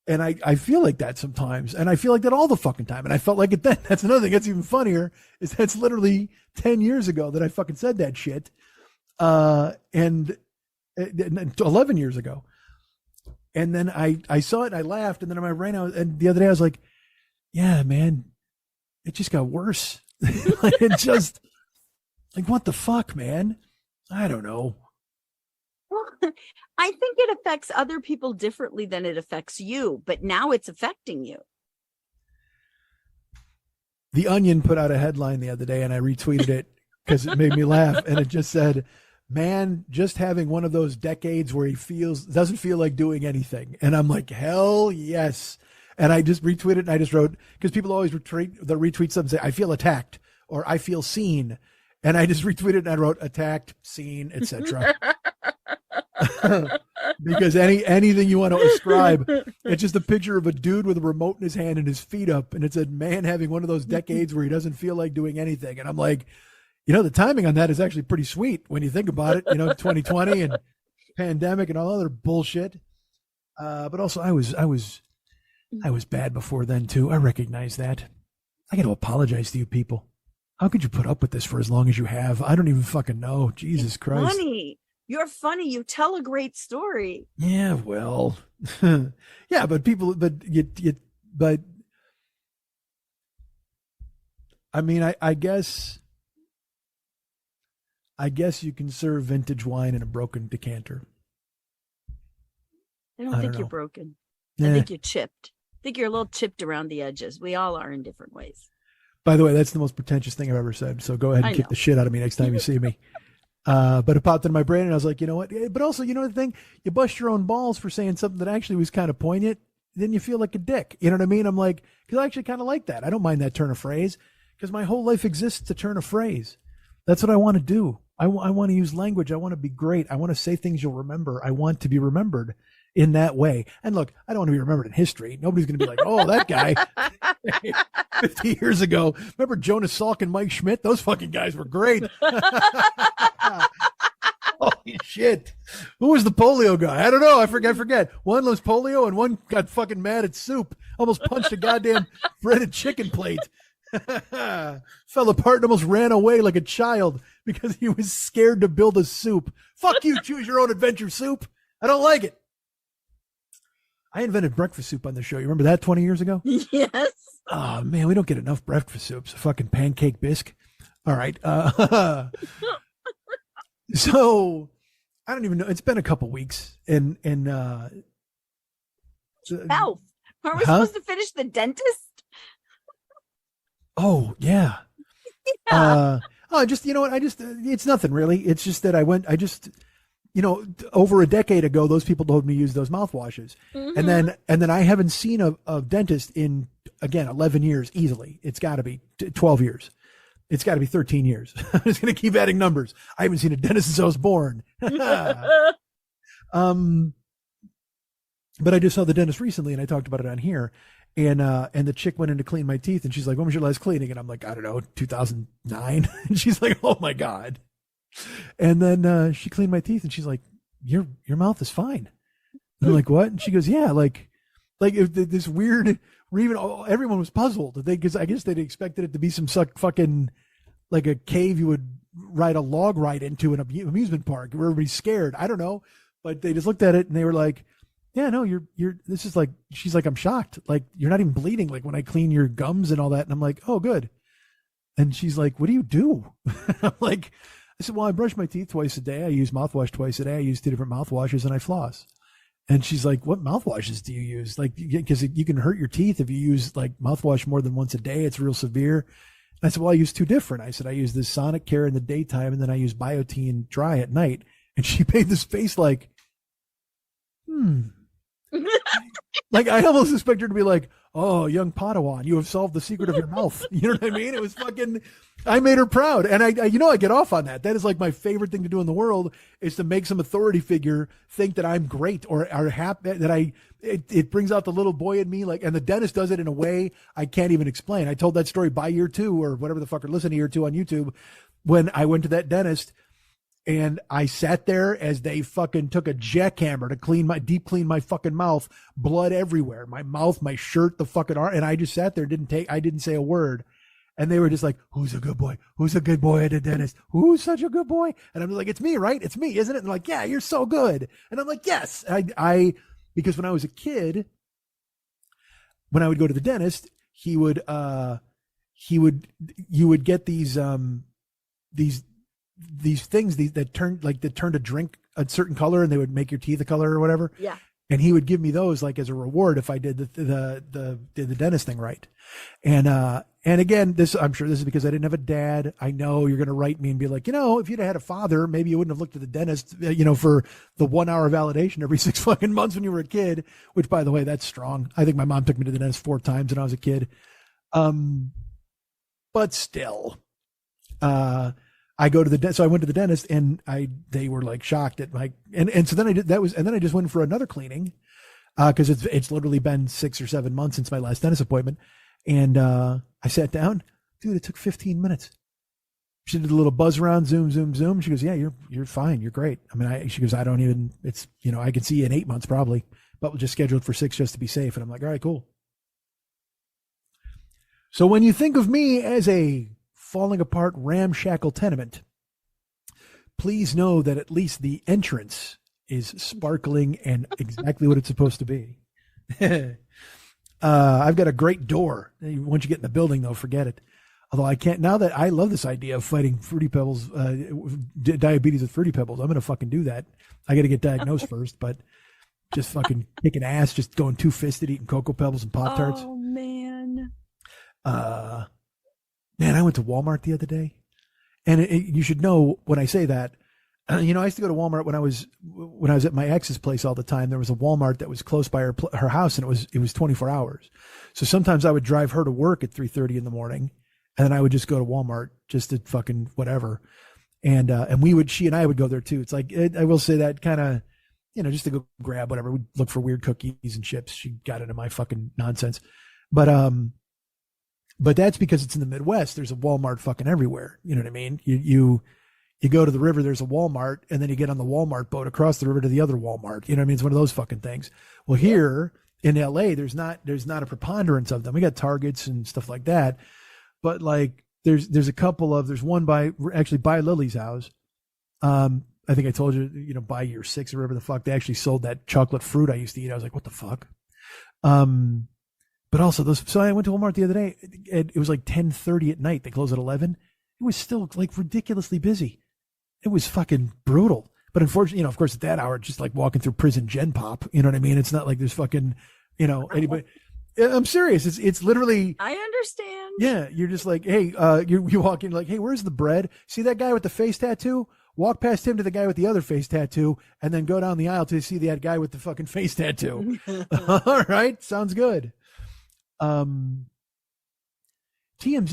I feel like that sometimes. And I feel like that all the fucking time. And I felt like it then. That's another thing that's even funnier, is that's literally 10 years ago that I fucking said that shit. And 11 years ago. And then I saw it and I laughed, and then I ran out, and the other day I was like, yeah, man, it just got worse. Like, it just, like, what the fuck, man? I don't know. Well, I think it affects other people differently than it affects you, but now it's affecting you. The Onion put out a headline the other day, and I retweeted it because it made me laugh. And it just said, man, just having one of those decades where he doesn't feel like doing anything. And I'm like, hell yes. And I just retweeted it, and I just wrote, because people always retweet something, say, I feel attacked, or I feel seen. And I just retweeted it and I wrote attacked, seen, etc. Because anything you want to ascribe, it's just a picture of a dude with a remote in his hand and his feet up. And it's a man having one of those decades where he doesn't feel like doing anything. And I'm like, the timing on that is actually pretty sweet when you think about it, 2020 and pandemic and all other bullshit. But also I was bad before then too. I recognize that. I got to apologize to you people. How could you put up with this for as long as you have? I don't even fucking know. Jesus Christ. Funny. You're funny. You tell a great story. Yeah, well, yeah, but I mean, I guess you can serve vintage wine in a broken decanter. I don't think you're broken. I think you're chipped. I think you're a little chipped around the edges. We all are in different ways. By the way, that's the most pretentious thing I've ever said. So go ahead and kick the shit out of me next time you see me. But it popped in my brain, and I was like, you know what? But also, the thing, you bust your own balls for saying something that actually was kind of poignant. Then you feel like a dick. You know what I mean? I'm like, because I actually kind of like that. I don't mind that turn of phrase, because my whole life exists to turn a phrase. That's what I want to do. I want to use language. I want to be great. I want to say things you'll remember. I want to be remembered in that way. And look, I don't want to be remembered in history. Nobody's going to be like, oh, that guy 50 years ago. Remember Jonas, Salk, and Mike Schmidt? Those fucking guys were great. Holy shit. Who was the polio guy? I don't know. I forget. One was polio and one got fucking mad at soup. Almost punched a goddamn breaded chicken plate. Fell apart and almost ran away like a child because he was scared to build a soup. Fuck you, choose your own adventure soup. I don't like it. I invented breakfast soup on the show. You remember that 20 years ago? Yes. Oh man, we don't get enough breakfast soups. Fucking pancake bisque. All right. So I don't even know. It's been a couple weeks and Mouth. Are we supposed to finish the dentist? Oh yeah. Yeah. Just, you know what? It's nothing really. It's just that over a decade ago, those people told me to use those mouthwashes. Mhm. And then I haven't seen a dentist in, again, 11 years easily. It's got to be 12 years. It's got to be 13 years. I'm just going to keep adding numbers. I haven't seen a dentist since I was born. But I just saw the dentist recently and I talked about it on here. And the chick went in to clean my teeth and she's like, when was your last cleaning? And I'm like, I don't know, 2009. And she's like, oh my God. And then she cleaned my teeth and she's like, your mouth is fine. And I'm like, what? And she goes, yeah, like if this weird, everyone was puzzled because I guess they'd expected it to be some fucking like a cave you would ride a log ride into an amusement park where everybody's scared. I don't know, but they just looked at it and they were like, yeah, no, this is like, she's like, I'm shocked. Like, you're not even bleeding. Like when I clean your gums and all that. And I'm like, oh, good. And she's like, what do you do? I'm like, I said, well, I brush my teeth twice a day. I use mouthwash twice a day. I use 2 different mouthwashes and I floss. And she's like, what mouthwashes do you use? Like, because you can hurt your teeth if you use like mouthwash more than once a day. It's real severe. And I said, well, I use 2 different. I said, I use this Sonic Care in the daytime and then I use Biotine Dry at night. And she made this face like, like I almost expect her to be like, oh, young Padawan, you have solved the secret of your mouth. You know what I mean? It was fucking, I made her proud. And I get off on that. That is like my favorite thing to do in the world is to make some authority figure think that I'm great or are happy that it brings out the little boy in me. Like, and the dentist does it in a way I can't even explain. I told that story by year 2 or whatever the fuck, or listen to year 2 on YouTube when I went to that dentist. And I sat there as they fucking took a jackhammer to deep clean my fucking mouth, blood everywhere, my mouth, my shirt, the fucking arm. And I just sat there, I didn't say a word. And they were just like, who's a good boy? Who's a good boy at the dentist? Who's such a good boy? And I'm like, it's me, right? It's me, isn't it? And they're like, yeah, you're so good. And I'm like, yes. Because when I was a kid, when I would go to the dentist, you would get these things that turn to drink a certain color and they would make your teeth a color or whatever. Yeah. And he would give me those like as a reward if I did the dentist thing right. And again, I'm sure this is because I didn't have a dad. I know you're going to write me and be like, if you'd had a father, maybe you wouldn't have looked at the dentist, for the 1 hour validation every 6 fucking months when you were a kid, which by the way, that's strong. I think my mom took me to the dentist 4 times when I was a kid. But still, I go to the dentist. So I went to the dentist and they were like shocked at so then I just went for another cleaning. Cause it's literally been 6 or 7 months since my last dentist appointment. And, I sat down, dude, it took 15 minutes. She did a little buzz around, zoom, zoom, zoom. She goes, yeah, you're fine. You're great. I mean, she goes, I can see you in 8 months probably, but we'll just schedule it for 6 just to be safe. And I'm like, all right, cool. So when you think of me as a falling apart ramshackle tenement, please know that at least the entrance is sparkling and exactly what it's supposed to be. I've got a great door. Once you get in the building, though, forget it. Although I can't, now that I love this idea of fighting Fruity Pebbles, diabetes with Fruity Pebbles, I'm going to fucking do that. I got to get diagnosed first, but just fucking kicking ass, just going 2-fisted, eating Cocoa Pebbles and Pop-Tarts. Oh, man. Man, I went to Walmart the other day, and you should know when I say that, I used to go to Walmart when I was at my ex's place all the time. There was a Walmart that was close by her house, and it was 24 hours. So sometimes I would drive her to work at 3:30 in the morning, and then I would just go to Walmart just to fucking whatever. And she and I would go there too. It's like, I will say that kind of, just to go grab whatever. We'd look for weird cookies and chips. She got into my fucking nonsense. But that's because it's in the Midwest. There's a Walmart fucking everywhere. You know what I mean? You go to the river, there's a Walmart, and then you get on the Walmart boat across the river to the other Walmart. You know what I mean? It's one of those fucking things. Well, here in LA, there's not a preponderance of them. We got Targets and stuff like that. But like there's one by Lily's house. I think I told you, by year 6 or whatever the fuck, they actually sold that chocolate fruit I used to eat. I was like, what the fuck? But also those. So I went to Walmart the other day. It was like 10:30 at night. They close at 11. It was still like ridiculously busy. It was fucking brutal. But unfortunately, of course, at that hour, it's just like walking through prison gen pop. You know what I mean? It's not like there's fucking, anybody. I'm serious. It's literally. I understand. Yeah, you're just like, hey, you walk in like, hey, where's the bread? See that guy with the face tattoo? Walk past him to the guy with the other face tattoo, and then go down the aisle to see that guy with the fucking face tattoo. All right, sounds good. TMZ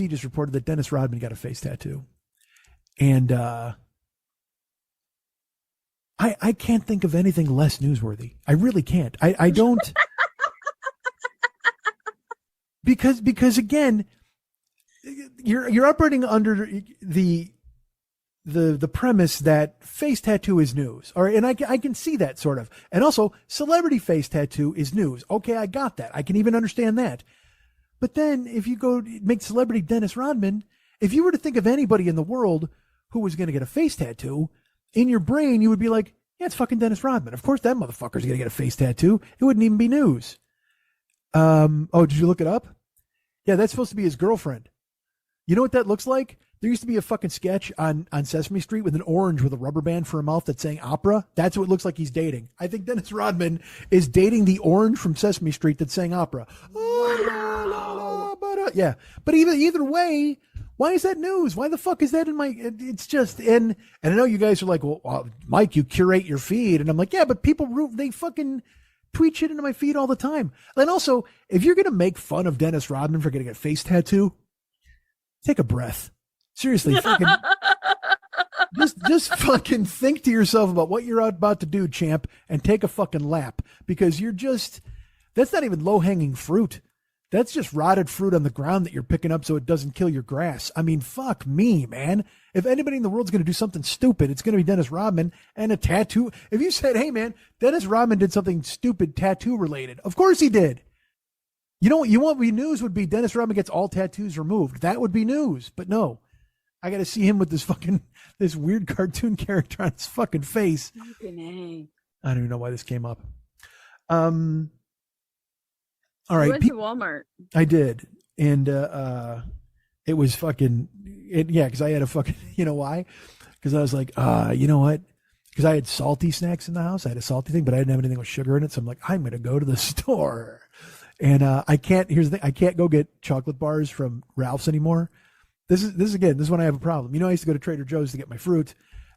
just reported that Dennis Rodman got a face tattoo, and I can't think of anything less newsworthy. I really can't. I don't. Because again, you're operating under the premise that face tattoo is news. All right, and I can see that sort of. And also, celebrity face tattoo is news. Okay, I got that. I can even understand that. But then if you go make celebrity Dennis Rodman, if you were to think of anybody in the world who was going to get a face tattoo, in your brain you would be like, yeah, it's fucking Dennis Rodman. Of course that motherfucker's going to get a face tattoo. It wouldn't even be news. Oh, did you look it up? Yeah, that's supposed to be his girlfriend. You know what that looks like? There used to be a fucking sketch on Sesame Street with an orange with a rubber band for a mouth that's saying opera. That's what it looks like he's dating. I think Dennis Rodman is dating the orange from Sesame Street that's saying opera. Yeah, but either way, why is that news? Why the fuck is that in my? It's just and I know you guys are like, well, Mike, you curate your feed, and I'm like, yeah, but people they fucking tweet shit into my feed all the time. And also, if you're gonna make fun of Dennis Rodman for getting a face tattoo, take a breath. Seriously, fucking just fucking think to yourself about what you're about to do, champ, and take a fucking lap, because that's not even low-hanging fruit. That's just rotted fruit on the ground that you're picking up so it doesn't kill your grass. I mean, fuck me, man. If anybody in the world's going to do something stupid, it's going to be Dennis Rodman and a tattoo. If you said, hey, man, Dennis Rodman did something stupid tattoo related, of course he did. You know what news would be? Dennis Rodman gets all tattoos removed. That would be news. But no. I got to see him with this weird cartoon character on his fucking face. I don't even know why this came up. All right. You went to Walmart. I did. And it was fucking, because I had a fucking, you know why? Because I was like, you know what? Because I had salty snacks in the house. I had a salty thing, but I didn't have anything with sugar in it. So I'm like, I'm going to go to the store. And here's the thing. I can't go get chocolate bars from Ralph's anymore. This is when I have a problem. You know, I used to go to Trader Joe's to get my fruit,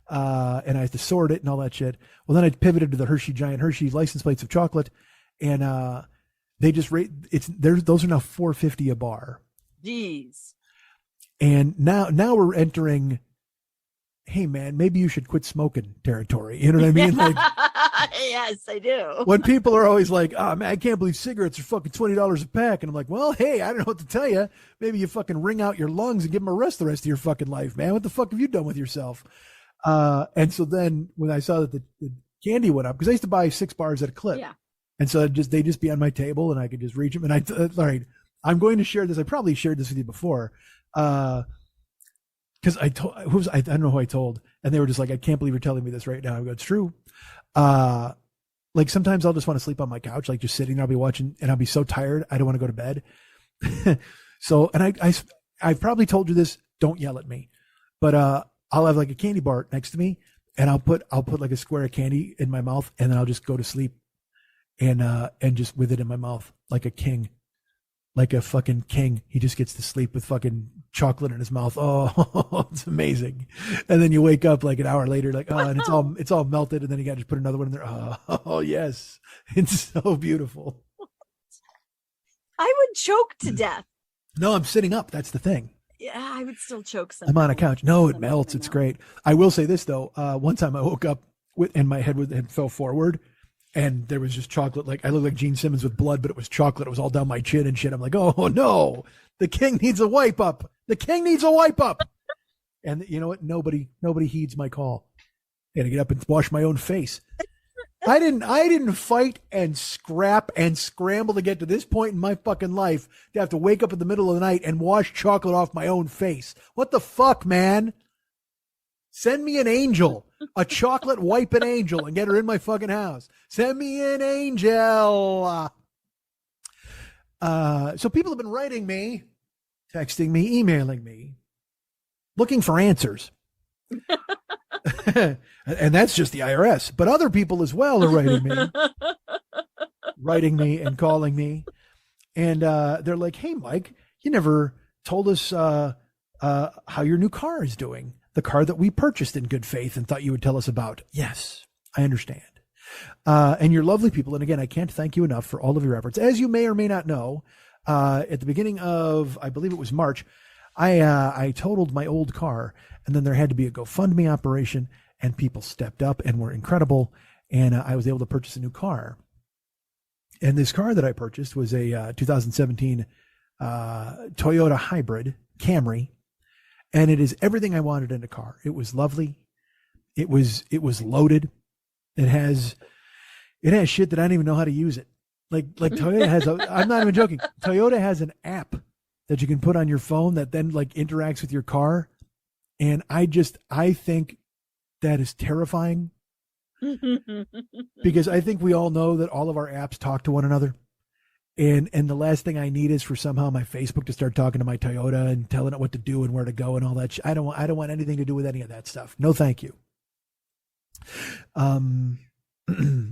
and I had to sort it and all that shit. Well, then I pivoted to the Giant Hershey license plates of chocolate, and they just rate those are now $4.50 a bar. Jeez. And now we're entering, hey man, maybe you should quit smoking territory. You know what I mean? Like, yes, I do. When people are always like, oh man, I can't believe cigarettes are fucking $20 a pack. And I'm like, well, hey, I don't know what to tell you. Maybe you fucking wring out your lungs and give them a rest the rest of your fucking life, man. What the fuck have you done with yourself? And so then when I saw that the candy went up, because I used to buy 6 bars at a clip. Yeah. And so they'd just be on my table and I could just reach them. And all right, I'm going to share this. I probably shared this with you before. Because I don't know who I told, and they were just like, I can't believe you're telling me this right now. I go, it's true. Like sometimes I'll just want to sleep on my couch, like just sitting there, I'll be watching, and I'll be so tired I don't want to go to bed. So, and I've probably told you this. Don't yell at me, but I'll have like a candy bar next to me, and I'll put like a square of candy in my mouth, and then I'll just go to sleep, and just with it in my mouth like a king. Like a fucking king. He just gets to sleep with fucking chocolate in his mouth. Oh, it's amazing. And then you wake up like an hour later, like, oh, and it's all melted. And then you got to put another one in there. Oh, yes. It's so beautiful. I would choke to death. No, I'm sitting up. That's the thing. Yeah, I would still choke somehow. I'm on a couch. No, it melts. It's great. I will say this though. One time I woke up and my head fell forward. And there was just chocolate. Like I looked like Gene Simmons with blood, but it was chocolate. It was all down my chin and shit. I'm like, oh no, the king needs a wipe up. The king needs a wipe up. And you know what? Nobody heeds my call. I had to get up and wash my own face. I didn't fight and scrap and scramble to get to this point in my fucking life to have to wake up in the middle of the night and wash chocolate off my own face. What the fuck, man? Send me an angel, a chocolate wiping angel, and get her in my fucking house. Send me an angel. So people have been writing me, texting me, emailing me, looking for answers. And that's just the IRS. But other people as well are writing me and calling me. And they're like, hey, Mike, you never told us how your new car is doing. The car that we purchased in good faith and thought you would tell us about. Yes, I understand. And you're lovely people. And again, I can't thank you enough for all of your efforts. As you may or may not know, at the beginning of, I believe it was March, I totaled my old car, and then there had to be a GoFundMe operation, and people stepped up and were incredible. And I was able to purchase a new car. And this car that I purchased was a 2017 Toyota hybrid Camry. And it is everything I wanted in a car. It was lovely. It was loaded. It has shit that I don't even know how to use it. Like Toyota has I'm not even joking. Toyota has an app that you can put on your phone that then like interacts with your car. And I think that is terrifying. Because I think we all know that all of our apps talk to one another. And the last thing I need is for somehow my Facebook to start talking to my Toyota and telling it what to do and where to go and all that. I don't want anything to do with any of that stuff. No, thank you.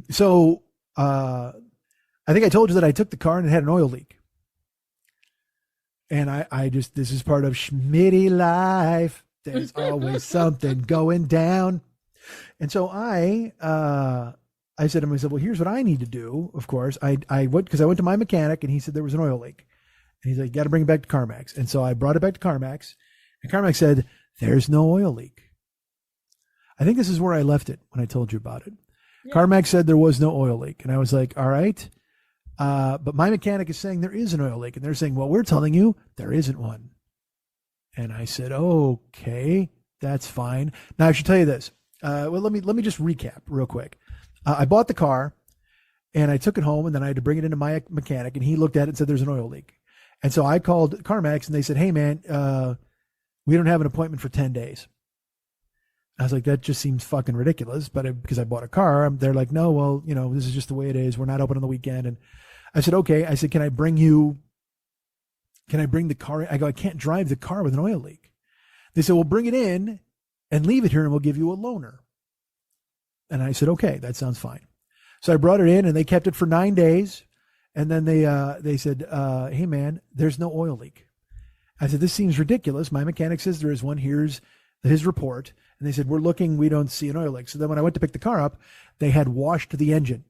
So I think I told you that I took the car and it had an oil leak. And this is part of Schmitty life. There's always something going down. And so I said to myself, well, here's what I need to do. Of course, I went to my mechanic and he said there was an oil leak. And he's like, you got to bring it back to CarMax. And so I brought it back to CarMax, and CarMax said, there's no oil leak. I think this is where I left it when I told you about it. Yeah. CarMax said there was no oil leak. And I was like, all right. But my mechanic is saying there is an oil leak. And they're saying, well, we're telling you there isn't one. And I said, okay, that's fine. Now I should tell you this. Well, let me just recap real quick. I bought the car and I took it home, and then I had to bring it into my mechanic, and he looked at it and said, there's an oil leak. And so I called CarMax and they said, hey man, we don't have an appointment for 10 days. I was like, that just seems fucking ridiculous. But because I bought a car, they're like, no, well, this is just the way it is. We're not open on the weekend. And I said, okay. I said, can I bring the car? I go, I can't drive the car with an oil leak. They said, well, bring it in and leave it here and we'll give you a loaner. And I said, okay, that sounds fine. So I brought it in and they kept it for 9 days. And then they said, hey man, there's no oil leak. I said, this seems ridiculous. My mechanic says there is one. Here's his report. And they said, we're looking, we don't see an oil leak. So then when I went to pick the car up, they had washed the engine.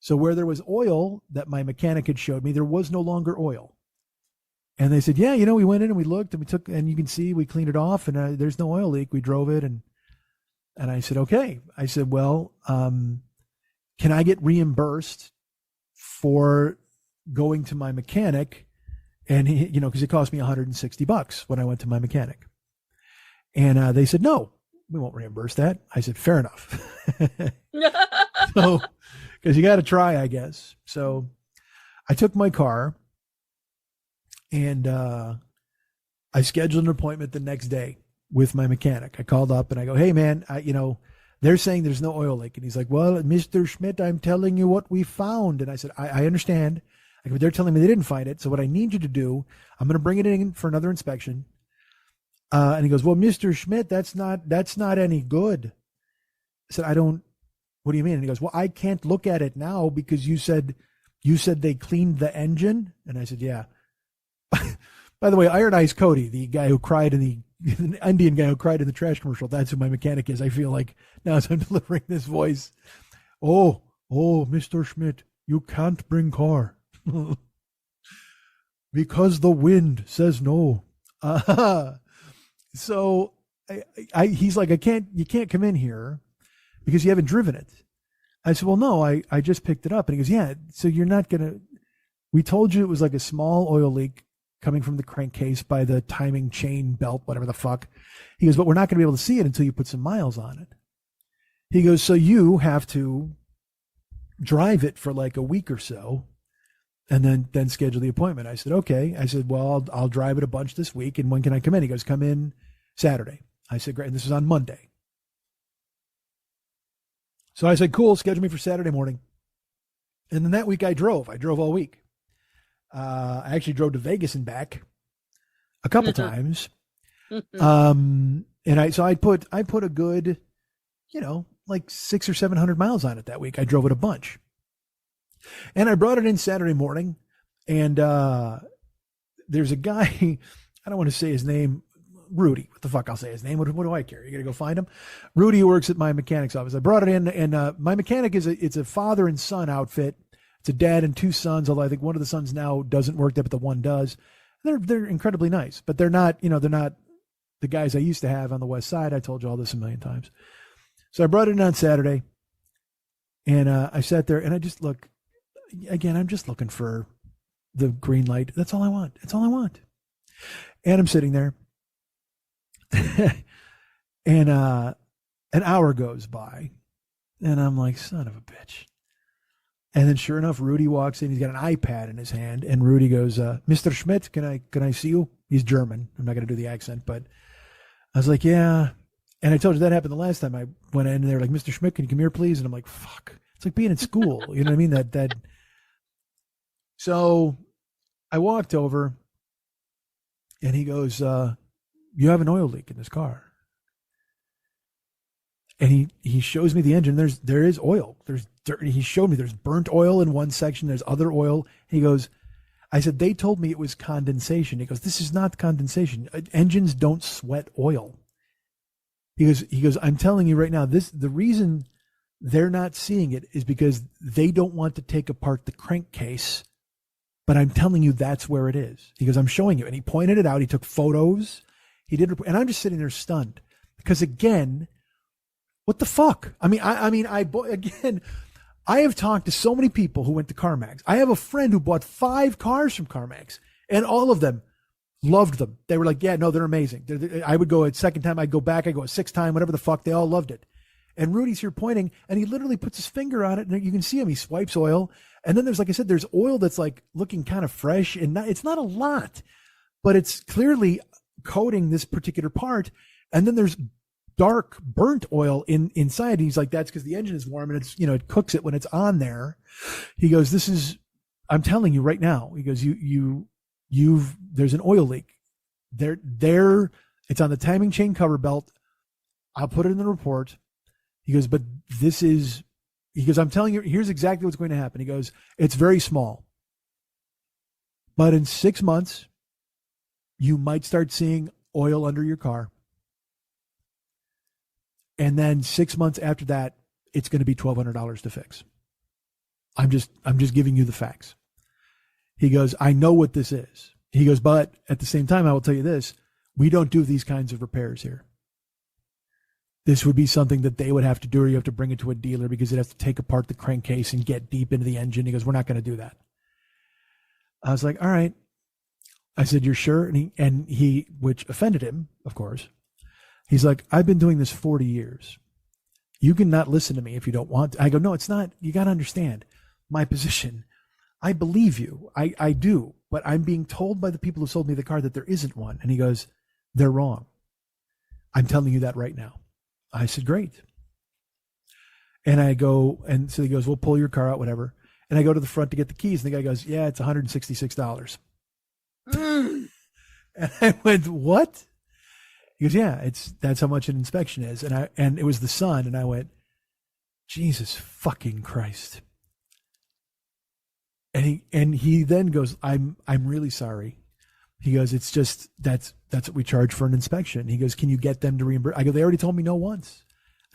So where there was oil that my mechanic had showed me, there was no longer oil. And they said, yeah, we went in and we looked and and you can see, we cleaned it off and there's no oil leak. We drove it. And I said, okay. I said, well, can I get reimbursed for going to my mechanic? And he, because it cost me $160 when I went to my mechanic. And they said, no, we won't reimburse that. I said, fair enough. So, because you got to try, I guess. So I took my car and I scheduled an appointment the next day with my mechanic. I called up and I go, hey man, they're saying there's no oil leak. And he's like, well, Mr. Schmidt, I'm telling you what we found. And I said, I understand. I go, they're telling me they didn't find it. So what I need you to do, I'm going to bring it in for another inspection. And he goes, well, Mr. Schmidt, that's not any good. I said, what do you mean? And he goes, well, I can't look at it now because you said they cleaned the engine. And I said, yeah. By the way, Iron Eyes Cody, the guy who cried in the Indian guy who cried in the trash commercial, that's who my mechanic is. I feel like now as I'm delivering this voice, oh, Mr. Schmidt, you can't bring car because the wind says no. So he's like, you can't come in here because you haven't driven it. I said, well, no, I just picked it up. And he goes, yeah, so you're not we told you it was like a small oil leak coming from the crankcase by the timing chain belt, whatever the fuck. He goes, but we're not going to be able to see it until you put some miles on it. He goes, so you have to drive it for like a week or so and then schedule the appointment. I said, okay. I said, well, I'll drive it a bunch this week. And when can I come in? He goes, come in Saturday. I said, great. And this was on Monday. So I said, cool, schedule me for Saturday morning. And then that week I drove all week. I actually drove to Vegas and back a couple times. And I put a good, like 600 or 700 miles on it that week. I drove it a bunch. And I brought it in Saturday morning, and there's a guy, I don't want to say his name, Rudy. What the fuck? I'll say his name. What do I care? You got to go find him. Rudy works at my mechanic's office. I brought it in, and my mechanic it's a father and son outfit. It's a dad and two sons, although I think one of the sons now doesn't work there, but the one does. They're incredibly nice, but they're not the guys I used to have on the West Side. I told you all this a million times. So I brought it in on Saturday, and I sat there, and I just look. Again, I'm just looking for the green light. That's all I want. That's all I want. And I'm sitting there. And an hour goes by, and I'm like, son of a bitch. And then sure enough, Rudy walks in. He's got an iPad in his hand, and Rudy goes, Mr. Schmidt, can I see you? He's German. I'm not going to do the accent, but I was like, yeah. And I told you that happened the last time I went in, and they were like, Mr. Schmidt, can you come here, please? And I'm like, fuck. It's like being in school. You know what I mean? That. So I walked over, and he goes, you have an oil leak in this car. And he shows me the engine. There is oil. There's dirt. He showed me there's burnt oil in one section. There's other oil. He goes, I said, they told me it was condensation. He goes, this is not condensation. Engines don't sweat oil. He goes, I'm telling you right now, the reason they're not seeing it is because they don't want to take apart the crankcase. But I'm telling you, that's where it is. He goes, I'm showing you. And he pointed it out. He took photos. He did, and I'm just sitting there stunned because again, what the fuck? I have talked to so many people who went to CarMax. I have a friend who bought 5 cars from CarMax, and all of them loved them. They were like, yeah, no, they're amazing. I would go a second time. I'd go back. I'd go a 6th time, whatever the fuck. They all loved it. And Rudy's here pointing, and he literally puts his finger on it, and you can see him. He swipes oil. And then there's, like I said, there's oil that's like looking kind of fresh, and it's not a lot, but it's clearly coating this particular part. And then there's dark burnt oil inside. And he's like, that's because the engine is warm, and it's, it cooks it when it's on there. He goes, I'm telling you right now. He goes, there's an oil leak there. It's on the timing chain cover belt. I'll put it in the report. He goes, but he goes, I'm telling you, here's exactly what's going to happen. He goes, it's very small, but in 6 months, you might start seeing oil under your car. And then 6 months after that, it's going to be $1,200 to fix. I'm just giving you the facts. He goes, I know what this is. He goes, but at the same time, I will tell you this, we don't do these kinds of repairs here. This would be something that they would have to do, or you have to bring it to a dealer because it has to take apart the crankcase and get deep into the engine. He goes, we're not going to do that. I was like, all right. I said, you're sure? And he, which offended him, of course. He's like, I've been doing this 40 years. You can not listen to me if you don't want to. I go, no, it's not. You got to understand my position. I believe you. I do. But I'm being told by the people who sold me the car that there isn't one. And he goes, they're wrong. I'm telling you that right now. I said, great. And I go, and so he goes, we'll pull your car out, whatever. And I go to the front to get the keys. And the guy goes, yeah, it's $166. And I went, what? He goes, yeah, that's how much an inspection is. And it was the son. And I went, Jesus fucking Christ. And he then goes, I'm really sorry. He goes, it's just, that's what we charge for an inspection. He goes, can you get them to reimburse? I go, they already told me no once.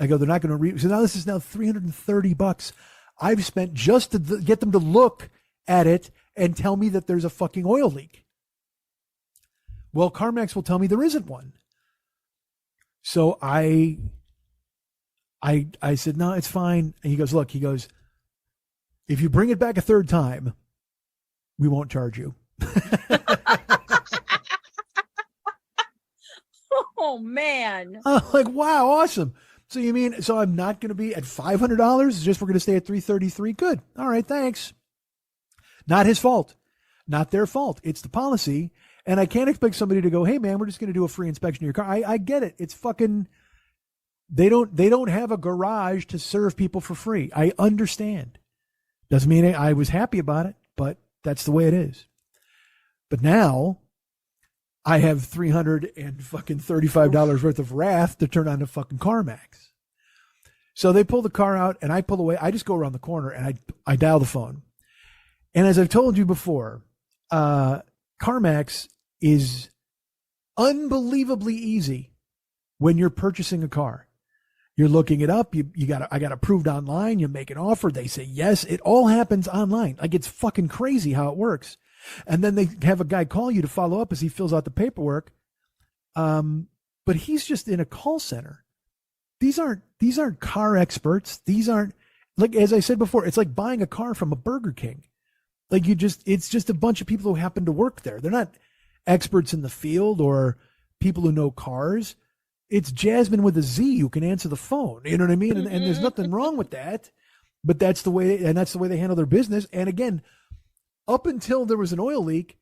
I go, they're not going to so now this is now $330 I've spent just to get them to look at it and tell me that there's a fucking oil leak. Well, CarMax will tell me there isn't one. So I said, no, it's fine. And he goes, look, if you bring it back a 3rd time, we won't charge you. Oh man. I'm like, wow, awesome. So I'm not going to be at $500? It's just we're going to stay at $333. Good. All right, thanks. Not his fault. Not their fault. It's the policy. And I can't expect somebody to go, hey man, we're just going to do a free inspection of your car. I get it. It's fucking, they don't have a garage to serve people for free. I understand. Doesn't mean I was happy about it, but that's the way it is. But now I have $335 worth of wrath to turn on to fucking CarMax. So they pull the car out and I pull away. I just go around the corner and I dial the phone. And as I've told you before, CarMax is unbelievably easy when you're purchasing a car. You're looking it up. I got approved online. You make an offer. They say yes. It all happens online. Like, it's fucking crazy how it works. And then they have a guy call you to follow up as he fills out the paperwork. But he's just in a call center. These aren't car experts. These aren't, like, as I said before, it's like buying a car from a Burger King. Like, it's just a bunch of people who happen to work there. They're not experts in the field or people who know cars. It's Jasmine with a Z who can answer the phone. You know what I mean? And there's nothing wrong with that, but that's the way they handle their business. And again, up until there was an oil leak,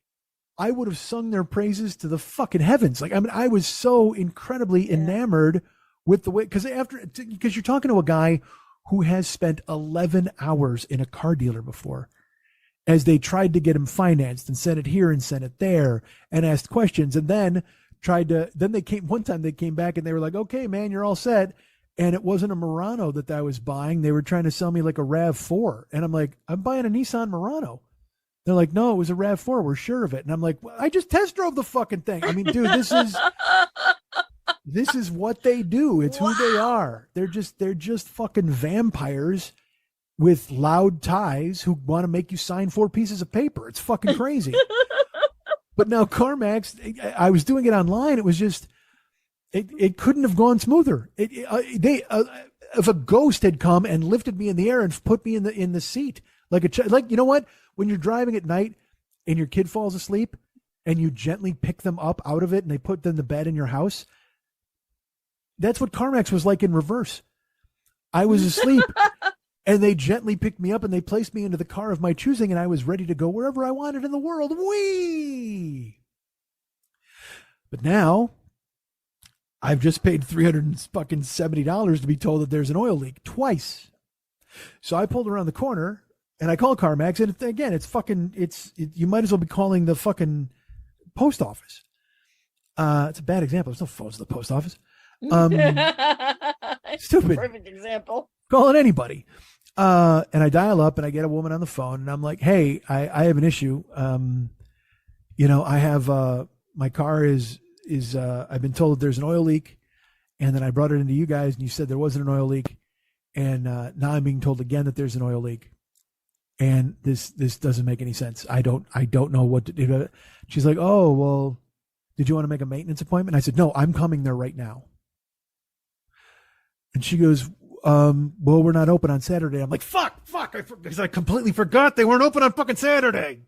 I would have sung their praises to the fucking heavens. Like, I mean, I was so incredibly enamored with the way, because you're talking to a guy who has spent 11 hours in a car dealer before, as they tried to get him financed and sent it here and sent it there and asked questions. And then one time they came back and they were like, okay, man, you're all set. And it wasn't a Murano that I was buying. They were trying to sell me like a RAV4. And I'm like, I'm buying a Nissan Murano. They're like, no, it was a RAV4. We're sure of it. And I'm like, well, I just test drove the fucking thing. I mean, dude, this is what they do. It's who they are. They're just fucking vampires with loud ties who want to make you sign 4 pieces of paper. It's fucking crazy. But now CarMax, I was doing it online. It was just, it couldn't have gone smoother. If a ghost had come and lifted me in the air and put me in the seat, like you know what? When you're driving at night and your kid falls asleep and you gently pick them up out of it and they put them to bed in your house, that's what CarMax was like in reverse. I was asleep and they gently picked me up and they placed me into the car of my choosing, and I was ready to go wherever I wanted in the world. Whee! But now I've just paid $370 to be told that there's an oil leak twice. So I pulled around the corner and I called CarMax, and again, you might as well be calling the fucking post office. It's a bad example. There's no phones at the post office. Stupid. Perfect example. Calling anybody. And I dial up and I get a woman on the phone and I'm like, hey, I have an issue. I have, my car is I've been told that there's an oil leak, and then I brought it into you guys and you said there wasn't an oil leak. And, now I'm being told again that there's an oil leak, and this doesn't make any sense. I don't know what to do. She's like, oh, well, did you want to make a maintenance appointment? I said, no, I'm coming there right now. And she goes, well, we're not open on Saturday. I'm like, fuck. I completely forgot they weren't open on fucking Saturday.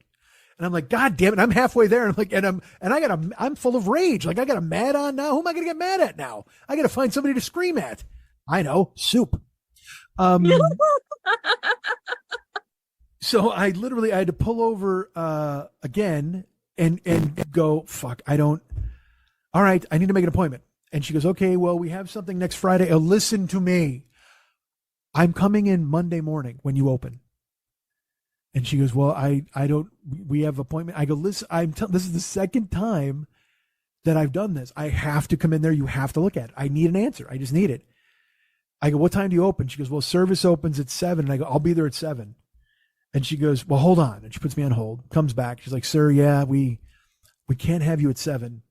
And I'm like, God damn it. I'm halfway there. And I'm like, I'm full of rage. Like, I got a mad on now. Who am I going to get mad at now? I got to find somebody to scream at. I know, soup. So I had to pull over, again and go, fuck, all right, I need to make an appointment. And she goes, okay, well, we have something next Friday. Listen to me. I'm coming in Monday morning when you open. And she goes, well, we have appointment. I go, listen, this is the second time that I've done this. I have to come in there. You have to look at it. I need an answer. I just need it. I go, what time do you open? She goes, well, service opens at 7. And I go, I'll be there at 7. And she goes, well, hold on. And she puts me on hold, comes back. She's like, sir, yeah, we can't have you at 7.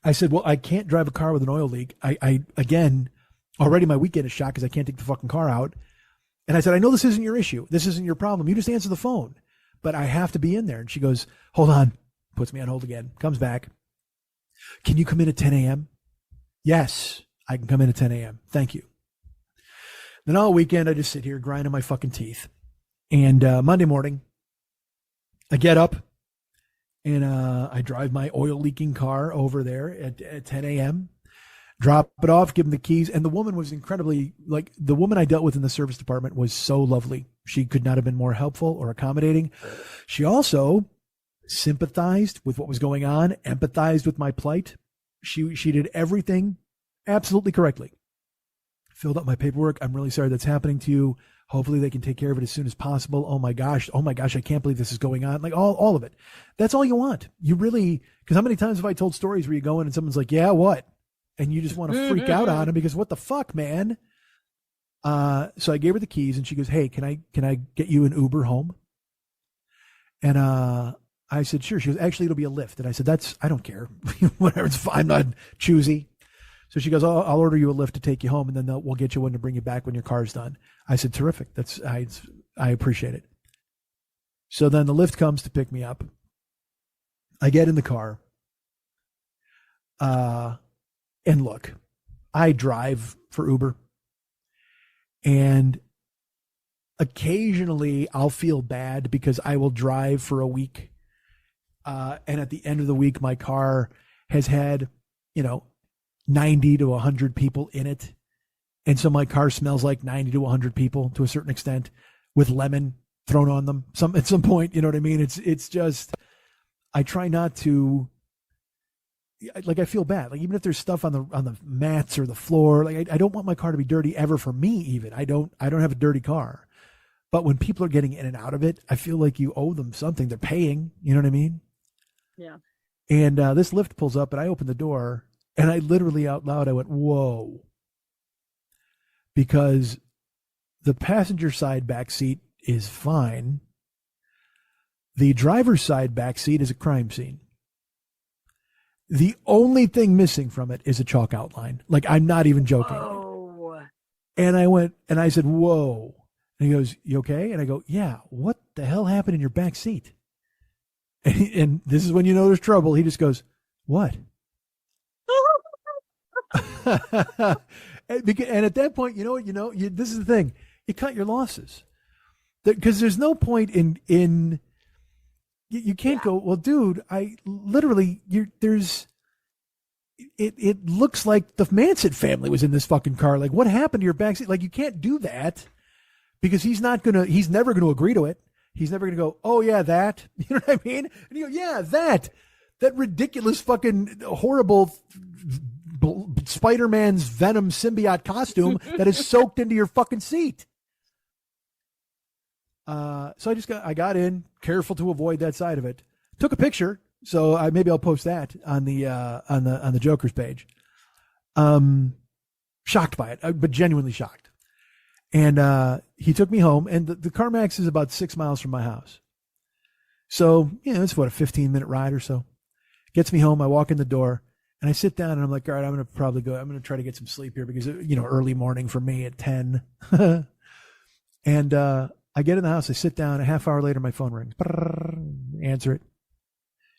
I said, well, I can't drive a car with an oil leak. I again, already my weekend is shot because I can't take the fucking car out. And I said, I know this isn't your issue. This isn't your problem. You just answer the phone, but I have to be in there. And she goes, hold on, puts me on hold again, comes back. Can you come in at 10 a.m.? Yes, I can come in at 10 a.m. Thank you. Then all weekend, I just sit here grinding my fucking teeth. And Monday morning, I get up and I drive my oil leaking car over there at 10 a.m., drop it off, give them the keys. And the woman was incredibly, like, the woman I dealt with in the service department was so lovely. She could not have been more helpful or accommodating. She also sympathized with what was going on, empathized with my plight. She did everything absolutely correctly. Filled out my paperwork. I'm really sorry that's happening to you. Hopefully they can take care of it as soon as possible. Oh my gosh, I can't believe this is going on. Like all of it. That's all you want. You really, because how many times have I told stories where you go in and someone's like, yeah, what? And you just want to freak out on them because what the fuck, man? So I gave her the keys and she goes, hey, can I get you an Uber home? And I said, sure. She goes, actually, it'll be a Lyft. And I said, I don't care. Whatever, it's fine. I'm not choosy. So she goes, I'll order you a Lyft to take you home, and then we'll get you one to bring you back when your car's done. I said, terrific. I appreciate it. So then the Lyft comes to pick me up. I get in the car. And look, I drive for Uber. And occasionally I'll feel bad because I will drive for a week. And at the end of the week, my car has had, 90 to 100 people in it. And so my car smells like 90 to 100 people to a certain extent with lemon thrown on them at some point. You know what I mean? It's just, I try not to, like, I feel bad. Like, even if there's stuff on the mats or the floor, like I don't want my car to be dirty ever for me even. I don't have a dirty car. But when people are getting in and out of it, I feel like you owe them something. They're paying. You know what I mean? Yeah. And this Lyft pulls up and I open the door and I literally out loud, I went, whoa. Because the passenger side back seat is fine. The driver's side back seat is a crime scene. The only thing missing from it is a chalk outline. Like, I'm not even joking. Oh. And I went, and I said, whoa. And he goes, you okay? And I go, yeah, what the hell happened in your back seat? And this is when you know there's trouble. He just goes, what? And at that point, this is the thing. You cut your losses. Because there's no point in you can't go, well, dude, I literally, it looks like the Manson family was in this fucking car. Like, what happened to your backseat? Like, you can't do that because he's never going to agree to it. He's never going to go, oh yeah, that, you know what I mean? And you go, yeah, that ridiculous fucking horrible Spider-Man's Venom symbiote costume that is soaked into your fucking seat. So I got in, careful to avoid that side of it. Took a picture, so maybe I'll post that on the Joker's page. Shocked by it, but genuinely shocked. And he took me home, and the CarMax is about 6 miles from my house. So, it's what, a 15-minute ride or so. Gets me home, I walk in the door, and I sit down, and I'm like, all right, I'm going to try to get some sleep here because, early morning for me at 10. And I get in the house, I sit down, a half hour later, my phone rings. Answer it.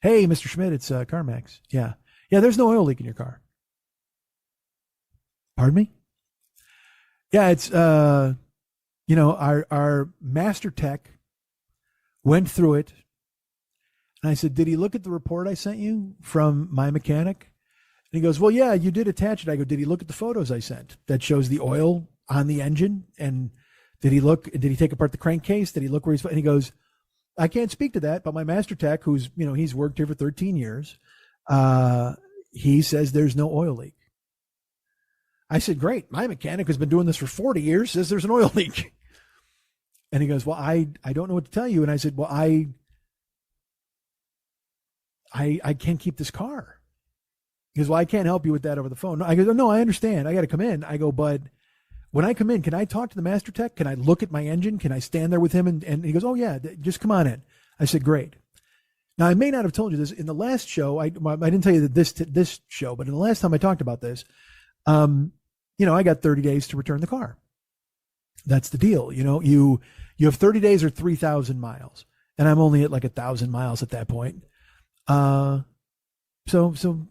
Hey, Mr. Schmidt, it's CarMax. Yeah, there's no oil leak in your car. Pardon me? Yeah, it's, our master tech went through it. And I said, did he look at the report I sent you from my mechanic? And he goes, well, yeah, you did attach it. I go, did he look at the photos I sent that shows the oil on the engine? And did he take apart the crankcase? Did he look where and he goes, I can't speak to that, but my master tech, who's, he's worked here for 13 years, he says there's no oil leak. I said, great. My mechanic who's been doing this for 40 years says there's an oil leak. And he goes, well, I don't know what to tell you. And I said, well, I can't keep this car. He goes, well, I can't help you with that over the phone. No, I go, no, I understand. I got to come in. I go, but when I come in, can I talk to the master tech? Can I look at my engine? Can I stand there with him? And he goes, oh yeah, just come on in. I said, great. Now I may not have told you this in the last show. I didn't tell you that this show, but in the last time I talked about this, I got 30 days to return the car. That's the deal. You have 30 days or 3,000 miles, and I'm only at like 1,000 miles at that point. So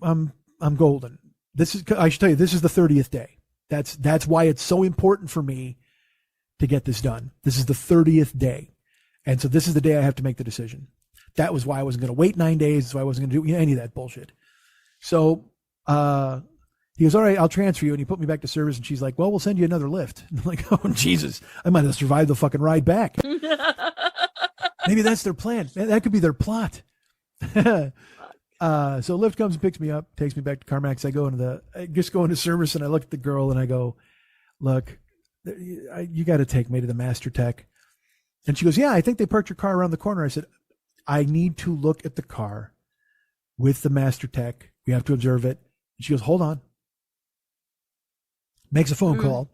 I'm golden. I should tell you, this is the 30th day. That's why it's so important for me to get this done. This is the 30th day. And so this is the day I have to make the decision. That was why I wasn't going to wait 9 days. That's why I wasn't going to do any of that bullshit. So, he goes, all right, I'll transfer you. And he put me back to service. And she's like, well, we'll send you another lift. And I'm like, oh, Jesus, I might have survived the fucking ride back. Maybe that's their plan. That could be their plot. So Lyft comes and picks me up, takes me back to CarMax. I just go into service and I look at the girl and I go, look, You got to take me to the Master Tech. And she goes, yeah, I think they parked your car around the corner. I said, I need to look at the car with the Master Tech. We have to observe it. And she goes, hold on. Makes a phone call.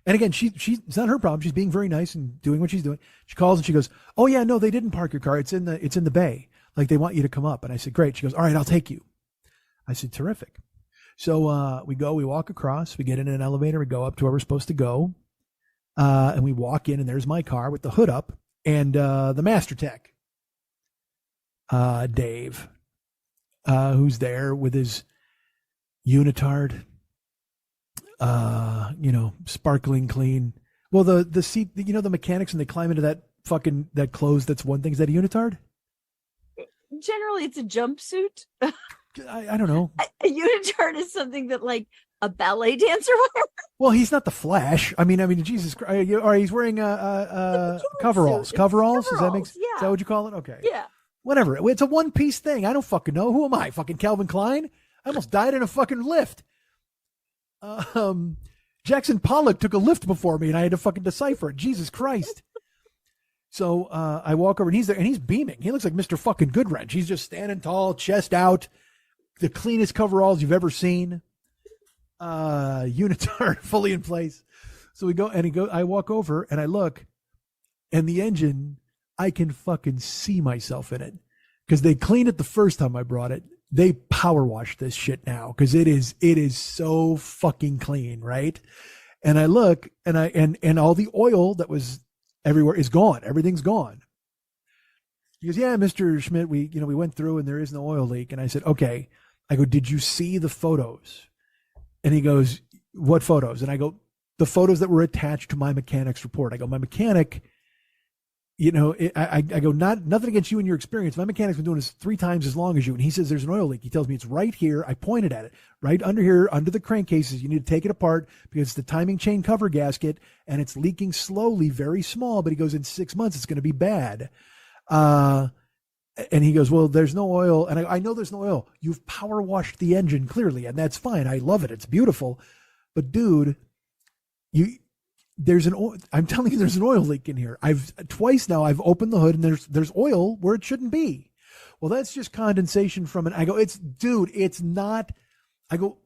And again, it's not her problem. She's being very nice and doing what she's doing. She calls and she goes, oh yeah, no, they didn't park your car. It's in the bay. Like they want you to come up. And I said, great. She goes, all right, I'll take you. I said, terrific. So we walk across, we get in an elevator, we go up to where we're supposed to go. And we walk in and there's my car with the hood up and the Master Tech. Dave, who's there with his unitard, sparkling clean. Well, the seat, the mechanics when they climb into that clothes, that's one thing. Is that a unitard? Generally, it's a jumpsuit. I don't know. A unitard is something that like a ballet dancer wears. Well, he's not the Flash. I mean, Jesus Christ. Or he's wearing coveralls. Coveralls? Is that what you call it? Okay. Yeah. Whatever. It's a one-piece thing. I don't fucking know. Who am I? Fucking Calvin Klein? I almost died in a fucking lift. Jackson Pollock took a lift before me and I had to fucking decipher it. Jesus Christ. So I walk over and he's there and he's beaming. He looks like Mr. fucking Goodwrench. He's just standing tall, chest out, the cleanest coveralls you've ever seen. Unitard fully in place. So we go and I walk over and I look and the engine, I can fucking see myself in it because they cleaned it the first time I brought it. They power wash this shit now because it is so fucking clean, right? And I look and all the oil that was everywhere is gone. Everything's gone. He goes, yeah, Mr. Schmidt, we went through and there is no oil leak. And I said, okay. I go, did you see the photos? And he goes, what photos? And I go, the photos that were attached to my mechanic's report. I go, my mechanic, I go, nothing against you and your experience. My mechanic's been doing this 3 times as long as you. And he says, there's an oil leak. He tells me it's right here. I pointed at it right under here, under the crankcases. You need to take it apart because it's the timing chain cover gasket and it's leaking slowly, very small. But he goes, in 6 months, it's going to be bad. And he goes, well, there's no oil. And I know there's no oil. You've power washed the engine clearly. And that's fine. I love it. It's beautiful. But dude, I'm telling you, there's an oil leak in here. Twice now I've opened the hood and there's oil where it shouldn't be. Well, that's just condensation from I go, it's not. I go,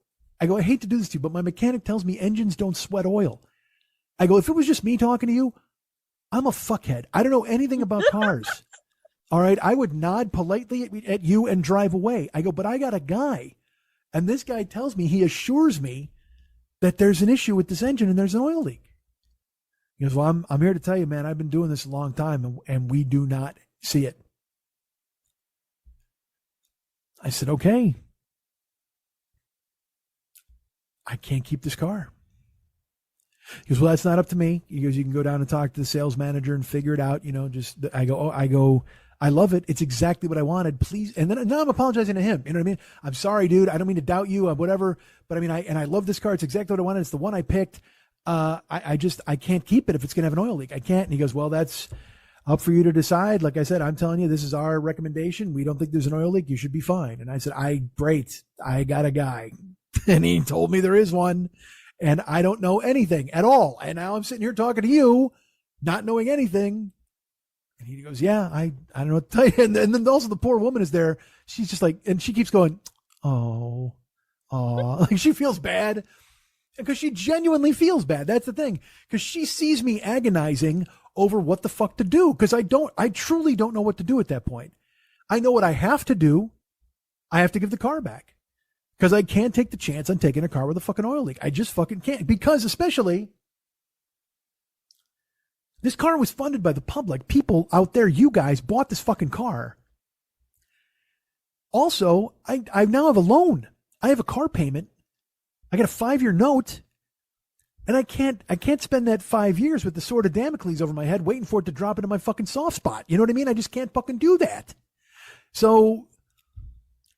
I hate to do this to you, but my mechanic tells me engines don't sweat oil. I go, if it was just me talking to you, I'm a fuckhead. I don't know anything about cars. All right. I would nod politely at you and drive away. I go, but I got a guy. And this guy tells me, he assures me that there's an issue with this engine and there's an oil leak. He goes, well, I'm here to tell you, man, I've been doing this a long time and we do not see it. I said, okay. I can't keep this car. He goes, well, that's not up to me. He goes, you can go down and talk to the sales manager and figure it out. I go, I love it. It's exactly what I wanted. Please. And then now I'm apologizing to him. You know what I mean? I'm sorry, dude. I don't mean to doubt you or whatever, but I mean, I love this car. It's exactly what I wanted. It's the one I picked. I can't keep it if it's going to have an oil leak. I can't. And he goes, well, that's up for you to decide. Like I said, I'm telling you, this is our recommendation. We don't think there's an oil leak. You should be fine. And I said, great. I got a guy. And he told me there is one and I don't know anything at all. And now I'm sitting here talking to you, not knowing anything. And he goes, yeah, I don't know what to tell you. And then also the poor woman is there. She's just like, and she keeps going, oh, like she feels bad. Because she genuinely feels bad. That's the thing. Because she sees me agonizing over what the fuck to do. Because I truly don't know what to do at that point. I know what I have to do. I have to give the car back. Because I can't take the chance on taking a car with a fucking oil leak. I just fucking can't. Because especially, this car was funded by the public. People out there, you guys, bought this fucking car. Also, I now have a loan. I have a car payment. I got a 5-year note, and I can't spend that 5 years with the sword of Damocles over my head waiting for it to drop into my fucking soft spot. You know what I mean? I just can't fucking do that. So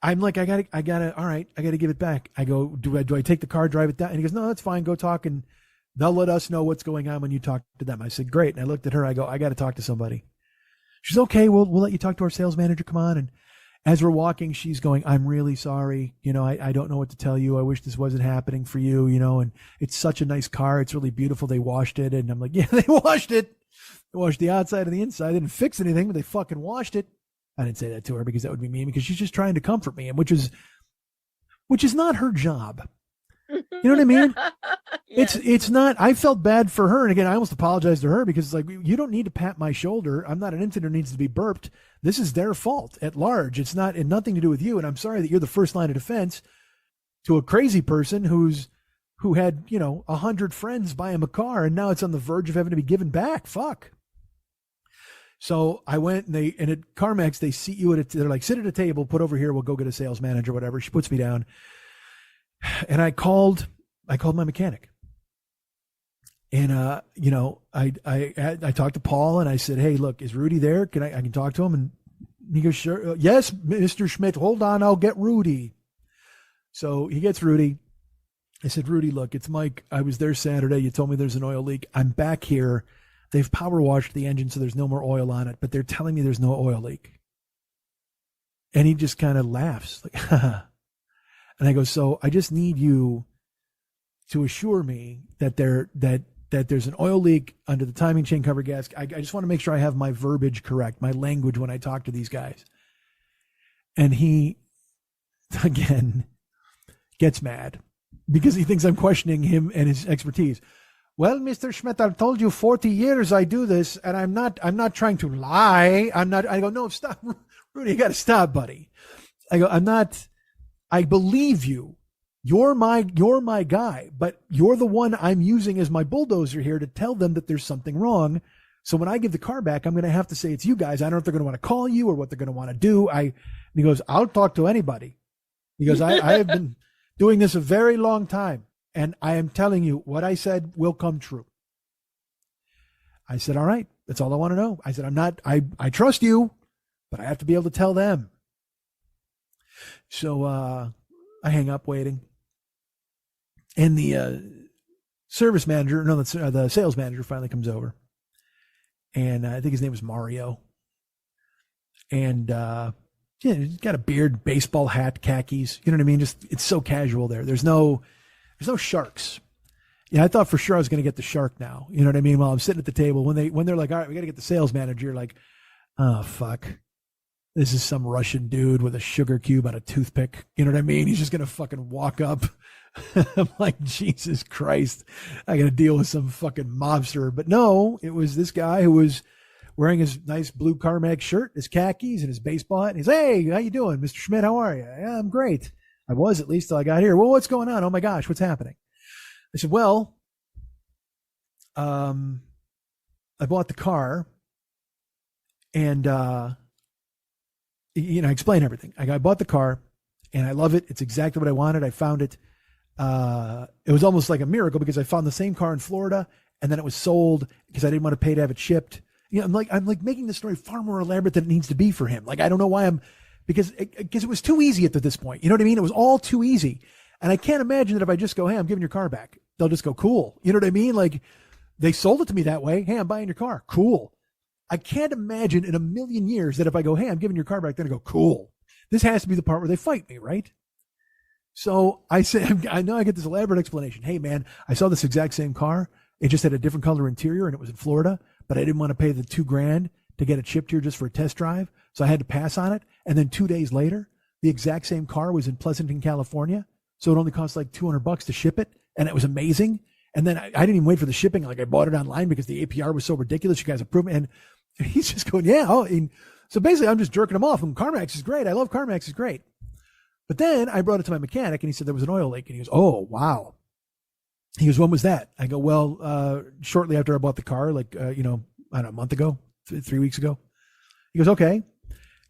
I'm like, I gotta, all right, I gotta give it back. I go, do I take the car, drive it down? And he goes, no, that's fine. Go talk and they'll let us know what's going on when you talk to them. I said, great. And I looked at her. I go, I got to talk to somebody. She's okay. We'll let you talk to our sales manager. Come on. as we're walking, she's going, I'm really sorry. I don't know what to tell you. I wish this wasn't happening for you, and it's such a nice car. It's really beautiful. They washed it. And I'm like, yeah, they washed it. They washed the outside and the inside. They didn't fix anything, but they fucking washed it. I didn't say that to her because that would be mean, because she's just trying to comfort me, and which is not her job. You know what I mean? Yes. It's not. I felt bad for her, and again, I almost apologized to her because it's like, you don't need to pat my shoulder. I'm not an infant who needs to be burped. This is their fault at large. It's not, and nothing to do with you. And I'm sorry that you're the first line of defense to a crazy person who had 100 friends buy him a car, and now it's on the verge of having to be given back. Fuck. So I went, and at CarMax they seat you they're like, sit at a table, put over here. We'll go get a sales manager, whatever. She puts me down. And I called my mechanic, and I talked to Paul, and I said, hey, look, is Rudy there? I can talk to him? And he goes, sure. Yes, Mr. Schmidt, hold on. I'll get Rudy. So he gets Rudy. I said, Rudy, look, it's Mike. I was there Saturday. You told me there's an oil leak. I'm back here. They've power washed the engine, so there's no more oil on it, but they're telling me there's no oil leak. And he just kind of laughs like, haha. And I go, so I just need you to assure me that there's an oil leak under the timing chain cover gasket. I just want to make sure I have my verbiage correct, my language when I talk to these guys. And he, again, gets mad because he thinks I'm questioning him and his expertise. Well, Mr. Schmidt, I've told you 40 years I do this, and I'm not trying to lie. I go, no, stop. Rudy, you got to stop, buddy. I go, I believe you. You're my guy, but you're the one I'm using as my bulldozer here to tell them that there's something wrong. So when I give the car back, I'm going to have to say it's you guys. I don't know if they're going to want to call you or what they're going to want to do. And he goes, I'll talk to anybody. He goes, I have been doing this a very long time, and I am telling you what I said will come true. I said, all right, that's all I want to know. I said, I trust you, but I have to be able to tell them. So I hang up waiting, and the service manager, no, the sales manager finally comes over, and I think his name was Mario. And he's got a beard, baseball hat, khakis. You know what I mean? Just, it's so casual there. There's no sharks. Yeah, I thought for sure I was going to get the shark now. You know what I mean? While I'm sitting at the table, when they're like, all right, we got to get the sales manager. You're like, oh fuck. This is some Russian dude with a sugar cube on a toothpick. You know what I mean? He's just going to fucking walk up. I'm like, Jesus Christ. I got to deal with some fucking mobster. But no, it was this guy who was wearing his nice blue CarMax shirt, his khakis, and his baseball hat. And he's, hey, how you doing? Mr. Schmidt, how are you? Yeah, I'm great. I was, at least till I got here. Well, what's going on? Oh my gosh, what's happening? I said, well, I bought the car, and I explained everything. I bought the car, and I love it. It's exactly what I wanted. I found it. It was almost like a miracle because I found the same car in Florida, and then it was sold because I didn't want to pay to have it shipped. I'm like making the story far more elaborate than it needs to be for him. Like, I don't know why because it was too easy at this point. You know what I mean? It was all too easy. And I can't imagine that if I just go, hey, I'm giving your car back, they'll just go, cool. You know what I mean? Like, they sold it to me that way. Hey, I'm buying your car. Cool. I can't imagine in a million years that if I go, hey, I'm giving your car back, then I go, cool. This has to be the part where they fight me, right? So I say, I know I get this elaborate explanation. Hey, man, I saw this exact same car. It just had a different color interior, and it was in Florida, but I didn't want to pay the $2,000 to get it shipped here just for a test drive. So I had to pass on it. And then 2 days later, the exact same car was in Pleasanton, California. So it only cost like $200 to ship it. And it was amazing. And then I didn't even wait for the shipping. Like, I bought it online because the APR was so ridiculous. You guys approved it. And he's just going, yeah. And so basically I'm just jerking him off. And CarMax is great. I love CarMax. It's great. But then I brought it to my mechanic, and he said there was an oil leak. And he goes, oh, wow. He goes, when was that? I go, well, shortly after I bought the car, like, I don't know, a month ago, 3 weeks ago. He goes, okay.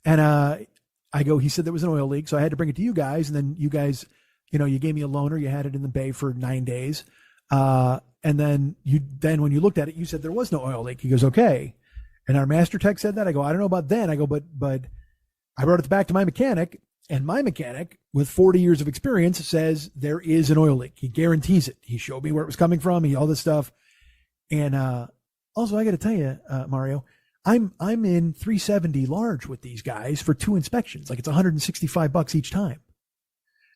And I go, he said there was an oil leak, so I had to bring it to you guys. And then you guys, you gave me a loaner. You had it in the bay for 9 days. And then when you looked at it, you said there was no oil leak. He goes, okay. And our master tech said that. I go, I don't know about then. I go, but I brought it back to my mechanic, and my mechanic with 40 years of experience says there is an oil leak. He guarantees it. He showed me where it was coming from. All this stuff. And, also, I got to tell you, Mario, I'm in 370 large with these guys for 2 inspections. Like it's $165 each time.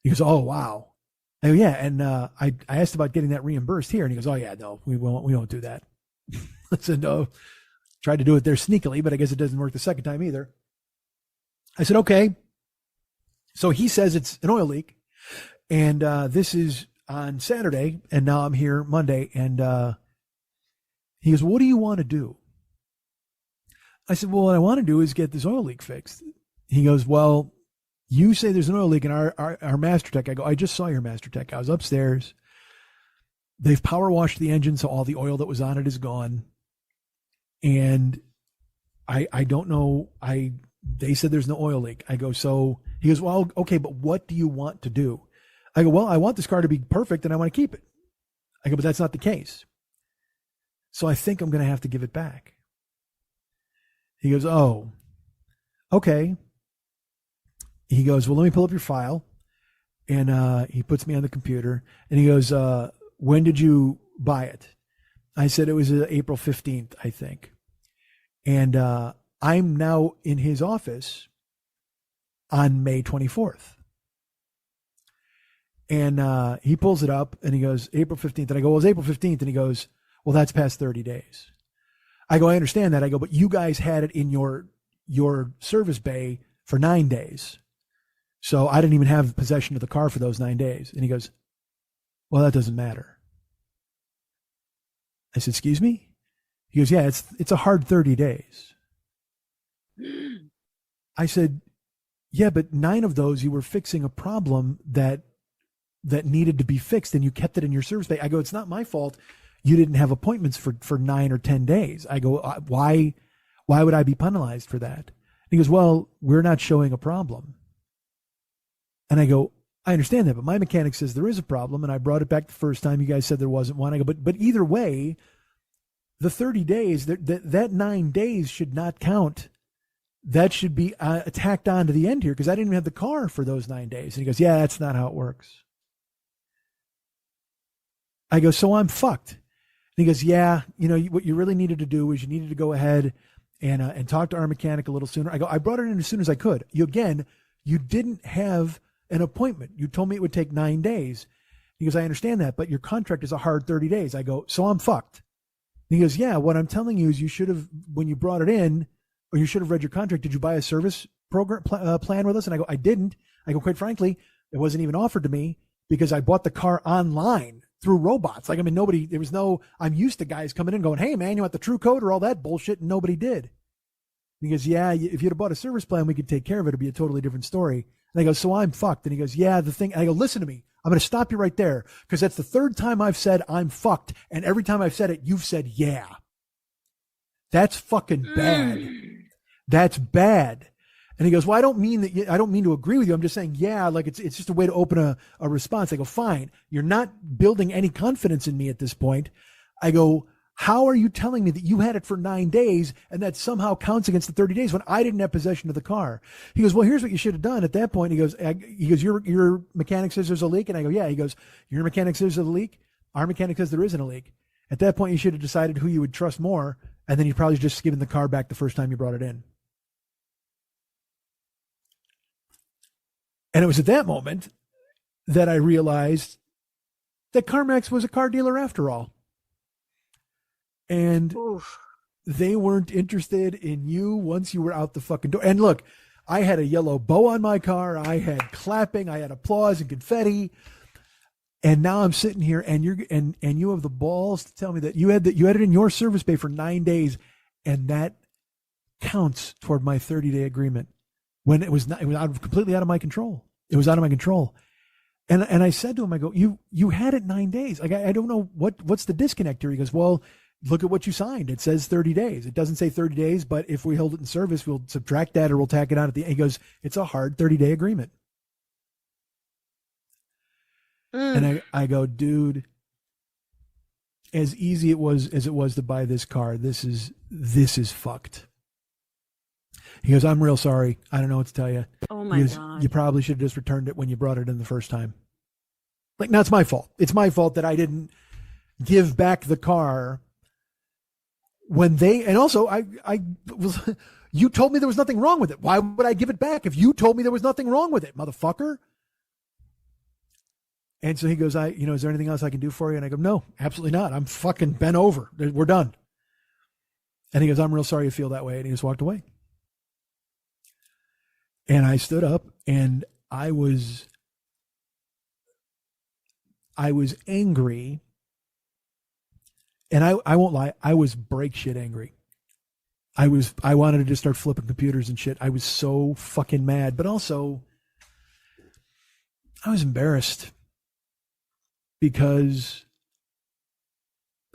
He goes, oh, wow. I go, yeah. And I asked about getting that reimbursed here. And he goes, oh, yeah, no, we won't do that. I said, no. Tried to do it there sneakily, but I guess it doesn't work the second time either. I said, okay. So he says it's an oil leak. And this is on Saturday. And now I'm here Monday. And he goes, what do you want to do? I said, well, what I want to do is get this oil leak fixed. He goes, well, you say there's an oil leak in our master tech. I go, I just saw your master tech. I was upstairs. They've power washed the engine, so all the oil that was on it is gone. And I don't know. They said there's no oil leak. I go, so he goes, well, okay, but what do you want to do? I go, well, I want this car to be perfect and I want to keep it. I go, but that's not the case. So I think I'm going to have to give it back. He goes, oh, okay. He goes, well, let me pull up your file. And he puts me on the computer and he goes, when did you buy it? I said it was April 15th, I think. And I'm now in his office on May 24th. And he pulls it up and he goes, April 15th. And I go, well, it's April 15th. And he goes, well, that's past 30 days. I go, I understand that. I go, but you guys had it in your service bay for 9 days. So I didn't even have possession of the car for those 9 days. And he goes, well, that doesn't matter. I said, excuse me? He goes, yeah, it's a hard 30 days. I said, yeah, but 9 of those you were fixing a problem that needed to be fixed and you kept it in your service bay. I go, it's not my fault. You didn't have appointments for 9 or 10 days. I go, why would I be penalized for that? And he goes, well, we're not showing a problem. And I go, I understand that, but my mechanic says there is a problem. And I brought it back the first time. You guys said there wasn't one. I go, but either way, the 30 days, that 9 days should not count. That should be tacked on to the end here because I didn't even have the car for those 9 days. And he goes, yeah, that's not how it works. I go, so I'm fucked. And he goes, yeah, what you really needed to do is you needed to go ahead and talk to our mechanic a little sooner. I go, I brought it in as soon as I could. You didn't have an appointment. You told me it would take 9 days. He goes, I understand that, but your contract is a hard 30 days. I go, so I'm fucked. And he goes, yeah, what I'm telling you is you should have, when you brought it in, or you should have read your contract. Did you buy a service program plan with us? And I go, I didn't. I go, quite frankly, it wasn't even offered to me because I bought the car online through robots. Like, I mean, I'm used to guys coming in going, hey man, you want the true code or all that bullshit? And nobody did. And he goes, yeah, if you'd have bought a service plan, we could take care of it. It'd be a totally different story. And I go, so I'm fucked. And he goes, yeah, and I go, listen to me. I'm going to stop you right there because that's the third time I've said I'm fucked. And every time I've said it, you've said, yeah. That's fucking bad. That's bad. And he goes, well, I don't mean to agree with you. I'm just saying, yeah, like it's just a way to open a response. I go, fine. You're not building any confidence in me at this point. I go, how are you telling me that you had it for 9 days and that somehow counts against the 30 days when I didn't have possession of the car? He goes, well, here's what you should have done at that point. He goes, your mechanic says there's a leak. And I go, yeah. He goes, your mechanic says there's a leak. Our mechanic says there isn't a leak. At that point, you should have decided who you would trust more. And then you probably just given the car back the first time you brought it in. And it was at that moment that I realized that CarMax was a car dealer after all. And they weren't interested in you once you were out the fucking door. And look, I had a yellow bow on my car. I had clapping. I had applause and confetti. And now I'm sitting here and you have the balls to tell me that you had it in your service bay for 9 days. And that counts toward my 30-day agreement when it was completely out of my control. It was out of my control. And I said to him, I go, you had it 9 days. Like, I don't know what's the disconnect here. He goes, well, look at what you signed. It says 30 days. It doesn't say 30 days, but if we hold it in service, we'll subtract that or we'll tack it on at the end. He goes, it's a hard 30-day agreement. And I go, dude, as easy as it was to buy this car, this is fucked. He goes, I'm real sorry. I don't know what to tell you. Oh my God. You probably should have just returned it when you brought it in the first time. Like, now it's my fault. It's my fault that I didn't give back the car when they, and also I was, you told me there was nothing wrong with it. Why would I give it back if you told me there was nothing wrong with it, motherfucker? And so he goes, is there anything else I can do for you? And I go, no, absolutely not. I'm fucking bent over. We're done. And he goes, I'm real sorry you feel that way. And he just walked away. And I stood up and I was angry. And I won't lie, I was break shit angry. I wanted to just start flipping computers and shit. I was so fucking mad, but also I was embarrassed because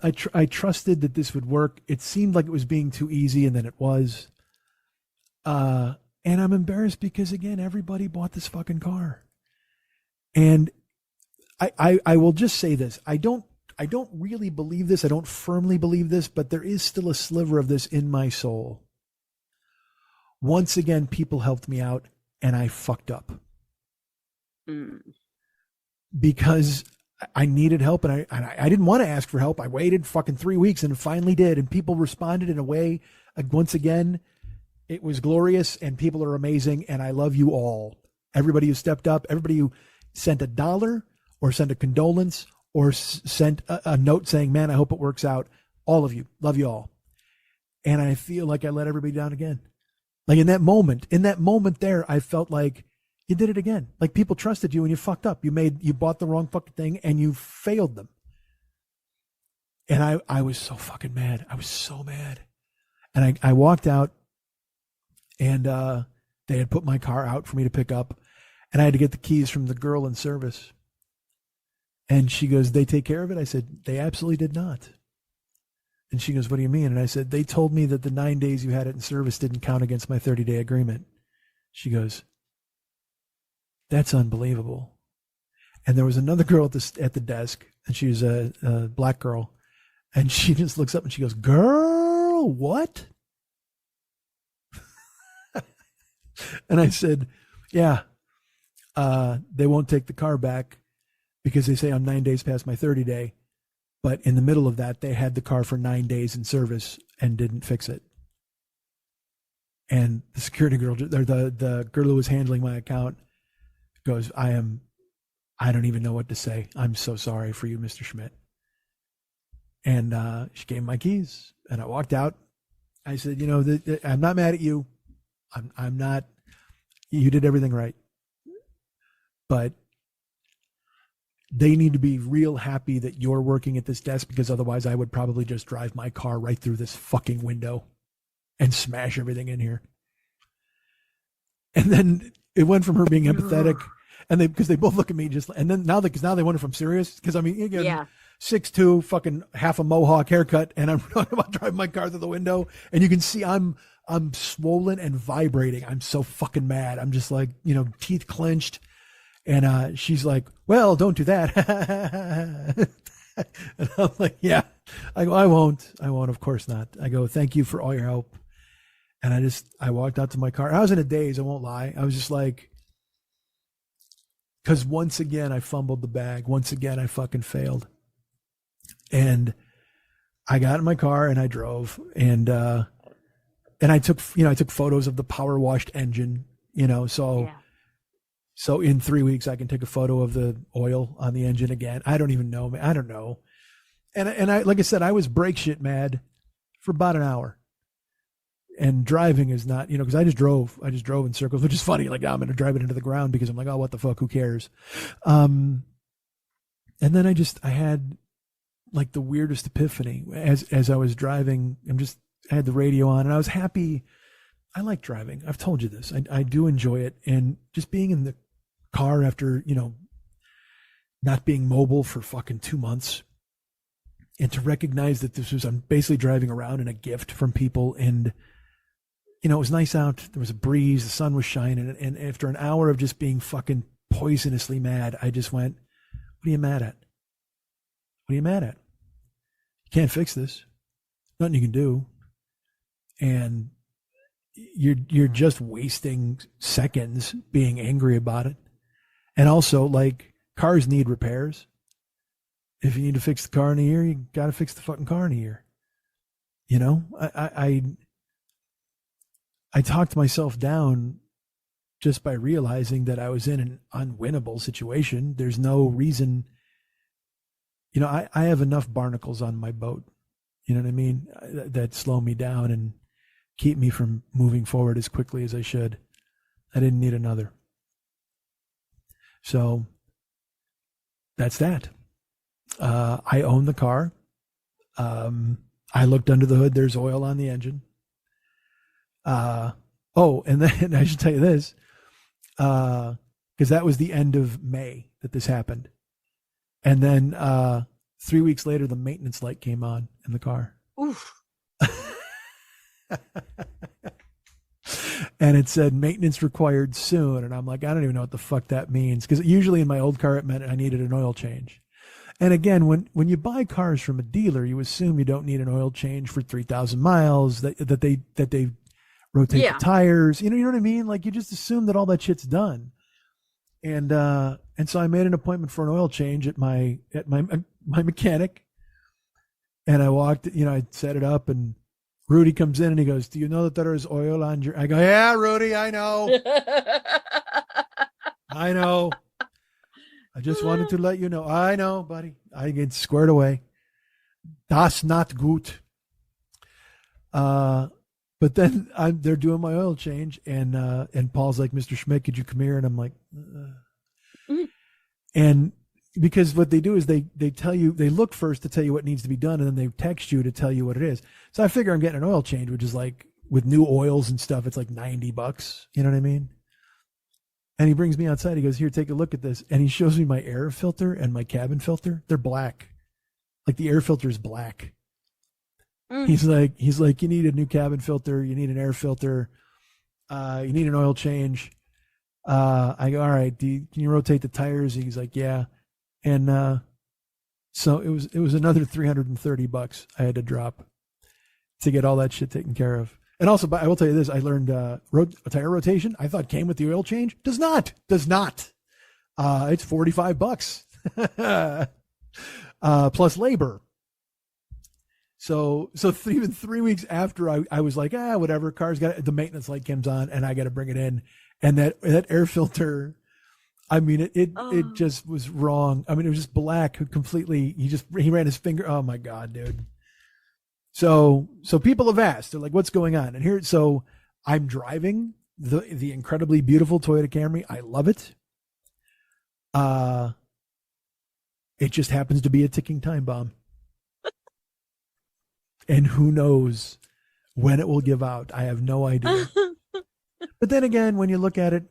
I trusted that this would work. It seemed like it was being too easy, and then it was. And I'm embarrassed because, again, everybody bought this fucking car. And I will just say this. I don't really believe this. I don't firmly believe this, but there is still a sliver of this in my soul. Once again, people helped me out and I fucked up. Because I needed help and I didn't want to ask for help. I waited fucking 3 weeks and finally did. And people responded in a way, once again, it was glorious and people are amazing. And I love you all. Everybody who stepped up, everybody who sent $1 or sent a condolence or sent a note saying, man, I hope it works out. All of you, love you all. And I feel like I let everybody down again. Like in that moment there, I felt like you did it again. Like people trusted you and you fucked up. You bought the wrong fucking thing and you failed them. And I was so fucking mad. I was so mad. And I walked out and they had put my car out for me to pick up and I had to get the keys from the girl in service. And she goes, they take care of it? I said, they absolutely did not. And she goes, what do you mean? And I said, they told me that the 9 days you had it in service didn't count against my 30-day agreement. She goes, that's unbelievable. And there was another girl at the desk, and she was a black girl. And she just looks up and she goes, girl, what? And I said, yeah, they won't take the car back because they say I'm 9 days past my 30-day. But in the middle of that, they had the car for 9 days in service and didn't fix it. And the security girl, or the girl who was handling my account, goes, I don't even know what to say. I'm so sorry for you, Mr. Schmidt. And she gave me my keys, and I walked out. I said, I'm not mad at you. I'm not. You did everything right, but they need to be real happy that you're working at this desk, because otherwise I would probably just drive my car right through this fucking window and smash everything in here. And then it went from her being empathetic, and because they both look at me and then now they wonder if I'm serious, because I mean, again, 6'2", fucking half a mohawk haircut, and I'm talking about driving my car through the window, and you can see I'm swollen and vibrating. I'm so fucking mad. I'm just like, teeth clenched. And she's like, well, don't do that. And I'm like, yeah. I go, I won't, of course not. I go, thank you for all your help. And I walked out to my car. I was in a daze, I won't lie. I was just like, because once again, I fumbled the bag. Once again, I fucking failed. And I got in my car and I drove, and I took photos of the power washed engine, So in 3 weeks, I can take a photo of the oil on the engine again. I don't even know. I don't know. And I, like I said, I was brake shit mad for about an hour. And driving is not, because I just drove in circles, which is funny. Like, I'm going to drive it into the ground because I'm like, oh, what the fuck? Who cares? And then I had like the weirdest epiphany as I was driving. I had the radio on and I was happy. I like driving. I've told you this. I do enjoy it. And just being in the car after, not being mobile for fucking 2 months, and to recognize that I'm basically driving around in a gift from people. And, it was nice out. There was a breeze. The sun was shining. And after an hour of just being fucking poisonously mad, I just went, what are you mad at? What are you mad at? You can't fix this. Nothing you can do. And you're just wasting seconds being angry about it. And also, like, cars need repairs. If you need to fix the car in a year, you got to fix the fucking car in a year. You know, I talked myself down just by realizing that I was in an unwinnable situation. There's no reason, you know, I have enough barnacles on my boat, you know what I mean, that slow me down and keep me from moving forward as quickly as I should. I didn't need another. So that's that. I own the car. I looked under the hood. There's oil on the engine. Oh, and then I should tell you this, because that was the end of May that this happened. And then 3 weeks later, the maintenance light came on in the car. Oof. And it said maintenance required soon. And I'm like, I don't even know what the fuck that means. Because usually in my old car, it meant I needed an oil change. And again, when you buy cars from a dealer, you assume you don't need an oil change for 3,000 miles, that they rotate the tires. You know what I mean? Like, you just assume that all that shit's done. And so I made an appointment for an oil change at my mechanic. And I walked, you know, I set it up, and Rudy comes in and he goes, "Do you know that there is oil on your?" I go, "Yeah, Rudy, I know. I know. I just wanted to let you know." "I know, buddy. I get squared away. Das not gut." But then they're doing my oil change, and Paul's like, "Mr. Schmidt, could you come here?" And I'm like, and because what they do is they tell you, they look first to tell you what needs to be done, and then they text you to tell you what it is. So I figure I'm getting an oil change, which is like, with new oils and stuff, it's like $90. You know what I mean? And he brings me outside. He goes, "Here, take a look at this." And he shows me my air filter and my cabin filter. They're black. Like, the air filter is black. He's like, "You need a new cabin filter. You need an air filter. You need an oil change." I go, "All right, can you rotate the tires?" He's like, "Yeah." And so it was another $330 I had to drop to get all that shit taken care of. And also, I will tell you this, I learned tire rotation, I thought came with the oil change. Does not. It's $45 plus labor. So even 3 weeks after I was like, whatever, car's got the maintenance light comes on and I got to bring it in. And that air filter, I mean, it just was wrong. I mean, it was just black completely. He ran his finger. Oh my God, dude. So people have asked, they're like, "What's going on?" And so I'm driving the incredibly beautiful Toyota Camry. I love it. It just happens to be a ticking time bomb. And who knows when it will give out. I have no idea. But then again, when you look at it,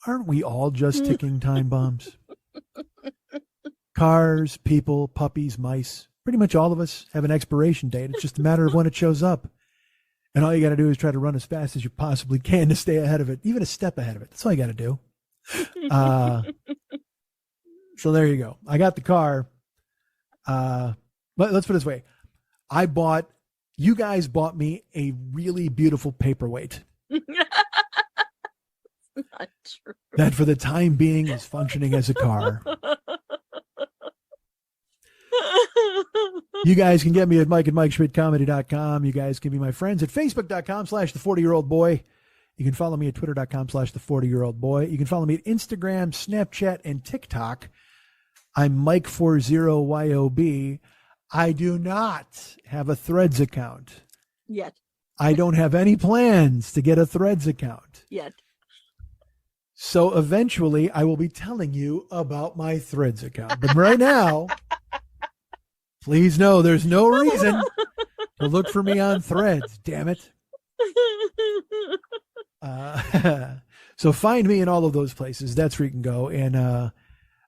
aren't we all just ticking time bombs? Cars, people, puppies, mice. Pretty much all of us have an expiration date. It's just a matter of when it shows up. And all you got to do is try to run as fast as you possibly can to stay ahead of it, even a step ahead of it. That's all you got to do. So there you go. I got the car. But let's put it this way. You guys bought me a really beautiful paperweight. Not true. That for the time being is functioning as a car. You guys can get me at Mike at MikeSchmidtComedy.com. You guys can be my friends at Facebook.com/the40year-old-boy. You can follow me at Twitter.com/the40year-old-boy. You can follow me at Instagram, Snapchat, and TikTok. I'm Mike40YOB. I do not have a Threads account. Yet. I don't have any plans to get a Threads account. Yet. So eventually I will be telling you about my Threads account. But right now, please know there's no reason to look for me on Threads, damn it. So find me in all of those places. That's where you can go. And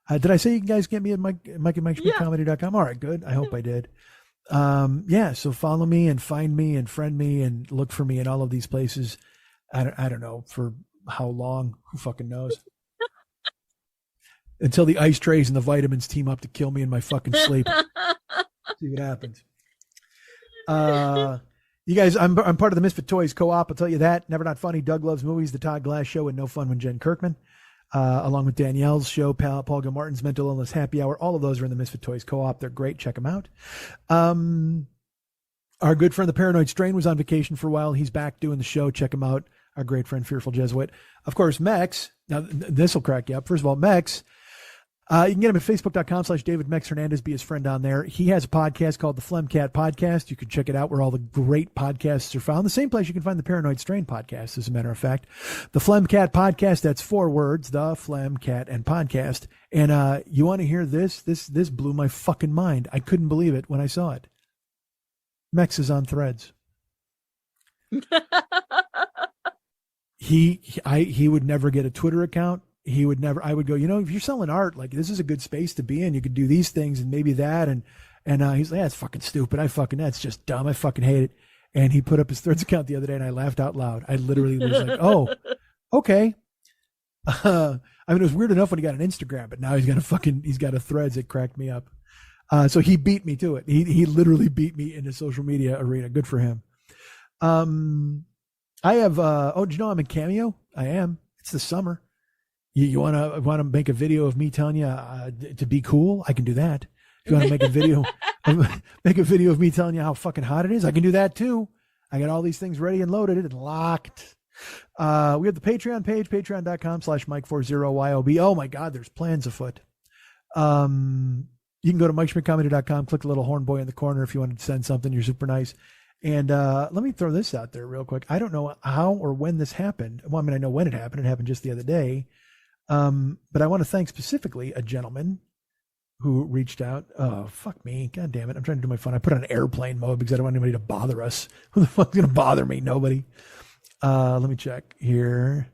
did I say you guys get me at Mike at MikeSchmidtComedy.com? All right, good. I hope I did. So follow me and find me and friend me and look for me in all of these places. I don't know for how long, who fucking knows? Until the ice trays and the vitamins team up to kill me in my fucking sleep. See what happens. You guys, I'm part of the Misfit Toys Co-op. I'll tell you that. Never Not Funny, Doug Loves Movies, The Todd Glass Show, and No Fun with Jen Kirkman. Along with Danielle's show, Paul Gilmartin's Mental Illness Happy Hour. All of those are in the Misfit Toys Co-op. They're great. Check them out. Our good friend, the Paranoid Strain, was on vacation for a while. He's back doing the show. Check him out. Our great friend, Fearful Jesuit. Of course, Mex. Now, this will crack you up. First of all, Mex. You can get him at facebook.com/David Mex Hernandez. Be his friend down there. He has a podcast called the Phlegmcat Podcast. You can check it out where all the great podcasts are found. The same place you can find the Paranoid Strain podcast, as a matter of fact. The Phlegmcat Podcast, that's 4 words, the Phlegmcat and podcast. And you want to hear this? This blew my fucking mind. I couldn't believe it when I saw it. Mex is on Threads. He would never get a Twitter account. He would never. I would go, if you're selling art, like, this is a good space to be in. You could do these things and maybe that. And he's like, that's fucking stupid. That's just dumb. I fucking hate it. And he put up his Threads account the other day and I laughed out loud. I literally was like, oh, okay. I mean, it was weird enough when he got an Instagram, but now he's got a Threads. It cracked me up. So he beat me to it. He literally beat me in the social media arena. Good for him. I have, do you know I'm in Cameo? I am. It's the summer. You want to make a video of me telling you to be cool? I can do that. If you want to make a video of me telling you how fucking hot it is, I can do that too. I got all these things ready and loaded and locked. We have the Patreon page, patreon.com/Mike40YOB. Oh my God, there's plans afoot. You can go to MikeSchmidtComedy.com, click the little horn boy in the corner if you want to send something. You're super nice. And let me throw this out there real quick. I don't know how or when this happened. Well, I mean, I know when it happened. It happened just the other day. But I want to thank specifically a gentleman who reached out. Oh, fuck me. God damn it. I'm trying to do my phone. I put it on airplane mode because I don't want anybody to bother us. Who the fuck's going to bother me? Nobody. Let me check here.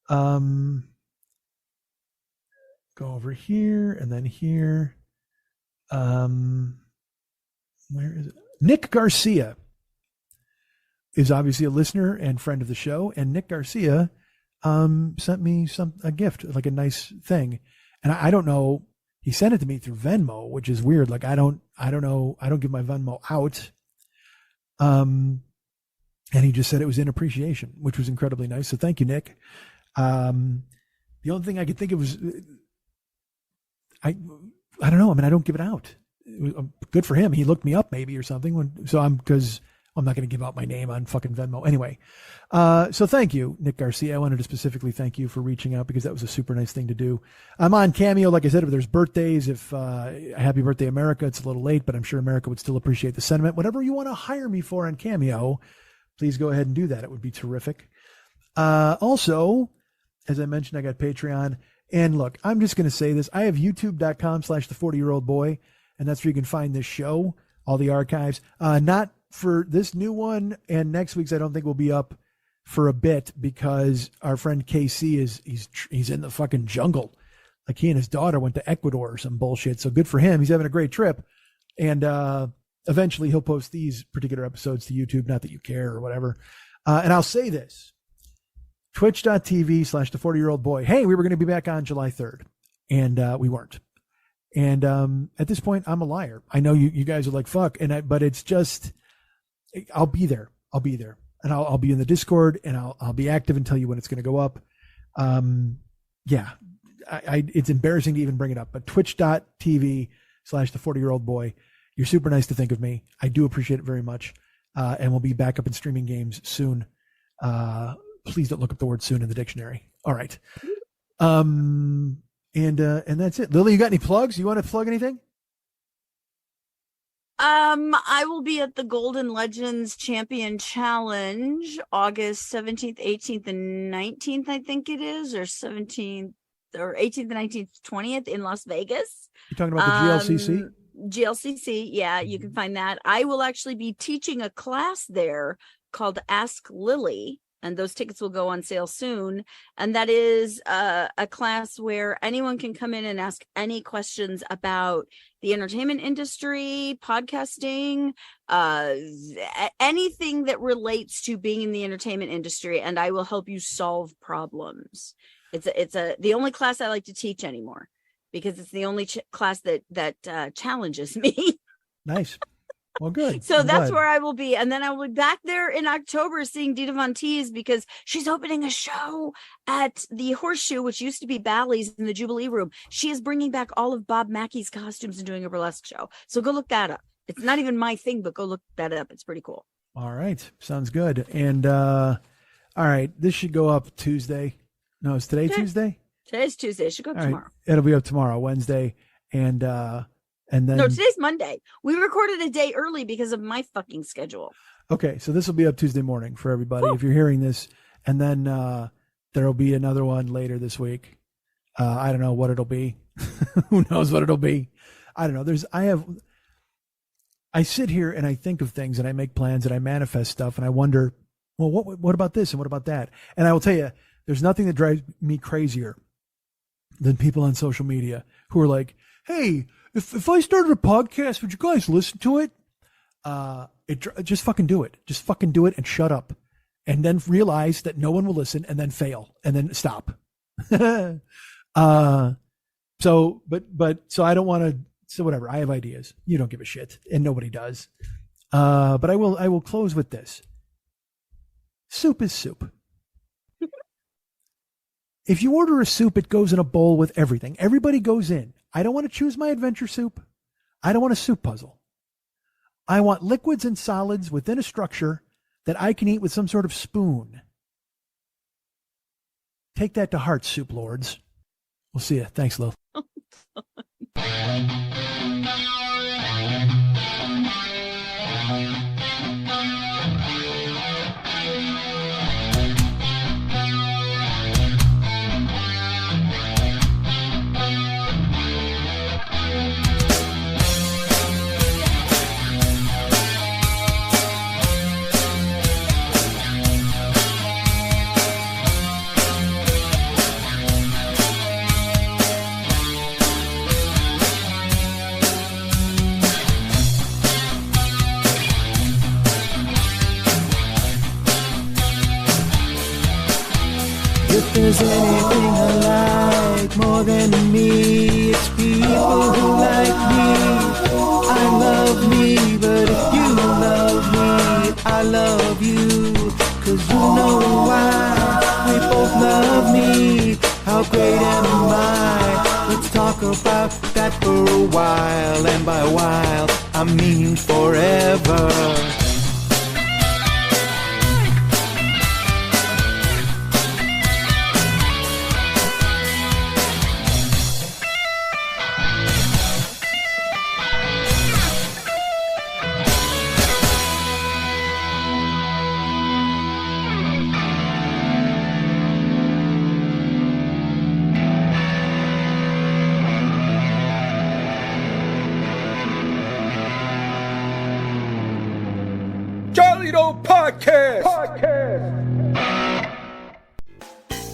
Go over here and then here. Where is it? Nick Garcia is obviously a listener and friend of the show. And Nick Garcia sent me a gift, like a nice thing. And I don't know, he sent it to me through Venmo, which is weird. Like, I don't know. I don't give my Venmo out. And he just said it was in appreciation, which was incredibly nice. So thank you, Nick. The only thing I could think of was, I don't know. I mean, I don't give it out. Good for him. He looked me up maybe or something. Because I'm not going to give out my name on fucking Venmo. Anyway, so thank you, Nick Garcia. I wanted to specifically thank you for reaching out because that was a super nice thing to do. I'm on Cameo, like I said, if there's birthdays, happy birthday, America. It's a little late, but I'm sure America would still appreciate the sentiment. Whatever you want to hire me for on Cameo, please go ahead and do that. It would be terrific. Also, as I mentioned, I got Patreon. And look, I'm just going to say this. I have youtube.com/the40year-old-boy. And that's where you can find this show, all the archives. Not for this new one, and next week's I don't think will be up for a bit because our friend KC he's in the fucking jungle. Like, he and his daughter went to Ecuador or some bullshit. So good for him. He's having a great trip. And eventually he'll post these particular episodes to YouTube. Not that you care or whatever. And I'll say this. Twitch.tv/the40year-old-boy. Hey, we were going to be back on July 3rd. And we weren't. And at this point, I'm a liar. I know you guys are like, fuck. But it's just, I'll be there. And I'll be in the Discord and I'll be active and tell you when it's going to go up. Yeah, it's embarrassing to even bring it up, but twitch.tv/the40year-old-boy. You're super nice to think of me. I do appreciate it very much. And we'll be back up in streaming games soon. Please don't look up the word soon in the dictionary. All right. And that's it. Lily, you got any plugs? You want to plug anything? I will be at the Golden Legends Champion Challenge August 17th, 18th, and 19th, I think it is, or 17th, or 18th, and 19th, 20th in Las Vegas. You're talking about the GLCC? GLCC, yeah, you can find that. I will actually be teaching a class there called Ask Lily. And those tickets will go on sale soon. And that is a class where anyone can come in and ask any questions about the entertainment industry, podcasting, anything that relates to being in the entertainment industry. And I will help you solve problems. It's the only class I like to teach anymore because it's the only class that challenges me. Nice. Well, good. So that's where I will be. And then I will be back there in October seeing Dita Von Teese because she's opening a show at the Horseshoe, which used to be Bally's in the Jubilee Room. She is bringing back all of Bob Mackey's costumes and doing a burlesque show. So go look that up. It's not even my thing, but go look that up. It's pretty cool. All right. Sounds good. And all right, this should go up Tuesday. No, is today Tuesday? Today's Tuesday. It should go up tomorrow. Right. It'll be up tomorrow, Wednesday. And then no, today's Monday. We recorded a day early because of my fucking schedule. Okay, so this will be up Tuesday morning for everybody if you're hearing this. And then there'll be another one later this week. I don't know what it'll be. Who knows what it'll be? I don't know. I sit here and I think of things and I make plans and I manifest stuff and I wonder, well, what about this and what about that? And I will tell you, there's nothing that drives me crazier than people on social media who are like, hey, if I started a podcast, would you guys listen to it? Just fucking do it. Just fucking do it and shut up. And then realize that no one will listen and then fail and then stop. So I don't want to. So whatever, I have ideas. You don't give a shit, and nobody does. But I will close with this. Soup is soup. If you order a soup, it goes in a bowl with everything. Everybody goes in. I don't want to choose my adventure soup. I don't want a soup puzzle. I want liquids and solids within a structure that I can eat with some sort of spoon. Take that to heart, soup lords. We'll see you. Thanks, Lil. If there's anything I like more than me, it's people who like me. I love me, but if you love me, I love you. 'Cause you know why we both love me. How great am I? Let's talk about that for a while. And by while, I mean forever.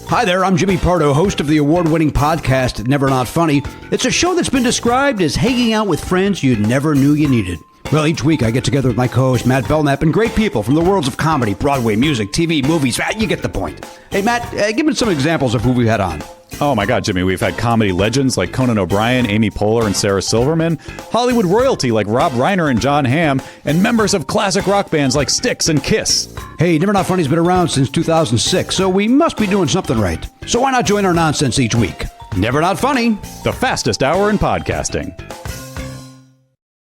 Hi there, I'm Jimmy Pardo, host of the award-winning podcast Never Not Funny. It's a show that's been described as hanging out with friends you never knew you needed. Well, each week I get together with my co-host Matt Belknap and great people from the worlds of comedy, Broadway, music, TV, movies. You get the point. Hey, Matt, give me some examples of who we've had on. Oh my God, Jimmy, we've had comedy legends like Conan O'Brien, Amy Poehler, and Sarah Silverman, Hollywood royalty like Rob Reiner and John Hamm, and members of classic rock bands like Styx and Kiss. Hey, Never Not Funny's been around since 2006, so we must be doing something right. So why not join our nonsense each week? Never Not Funny, the fastest hour in podcasting.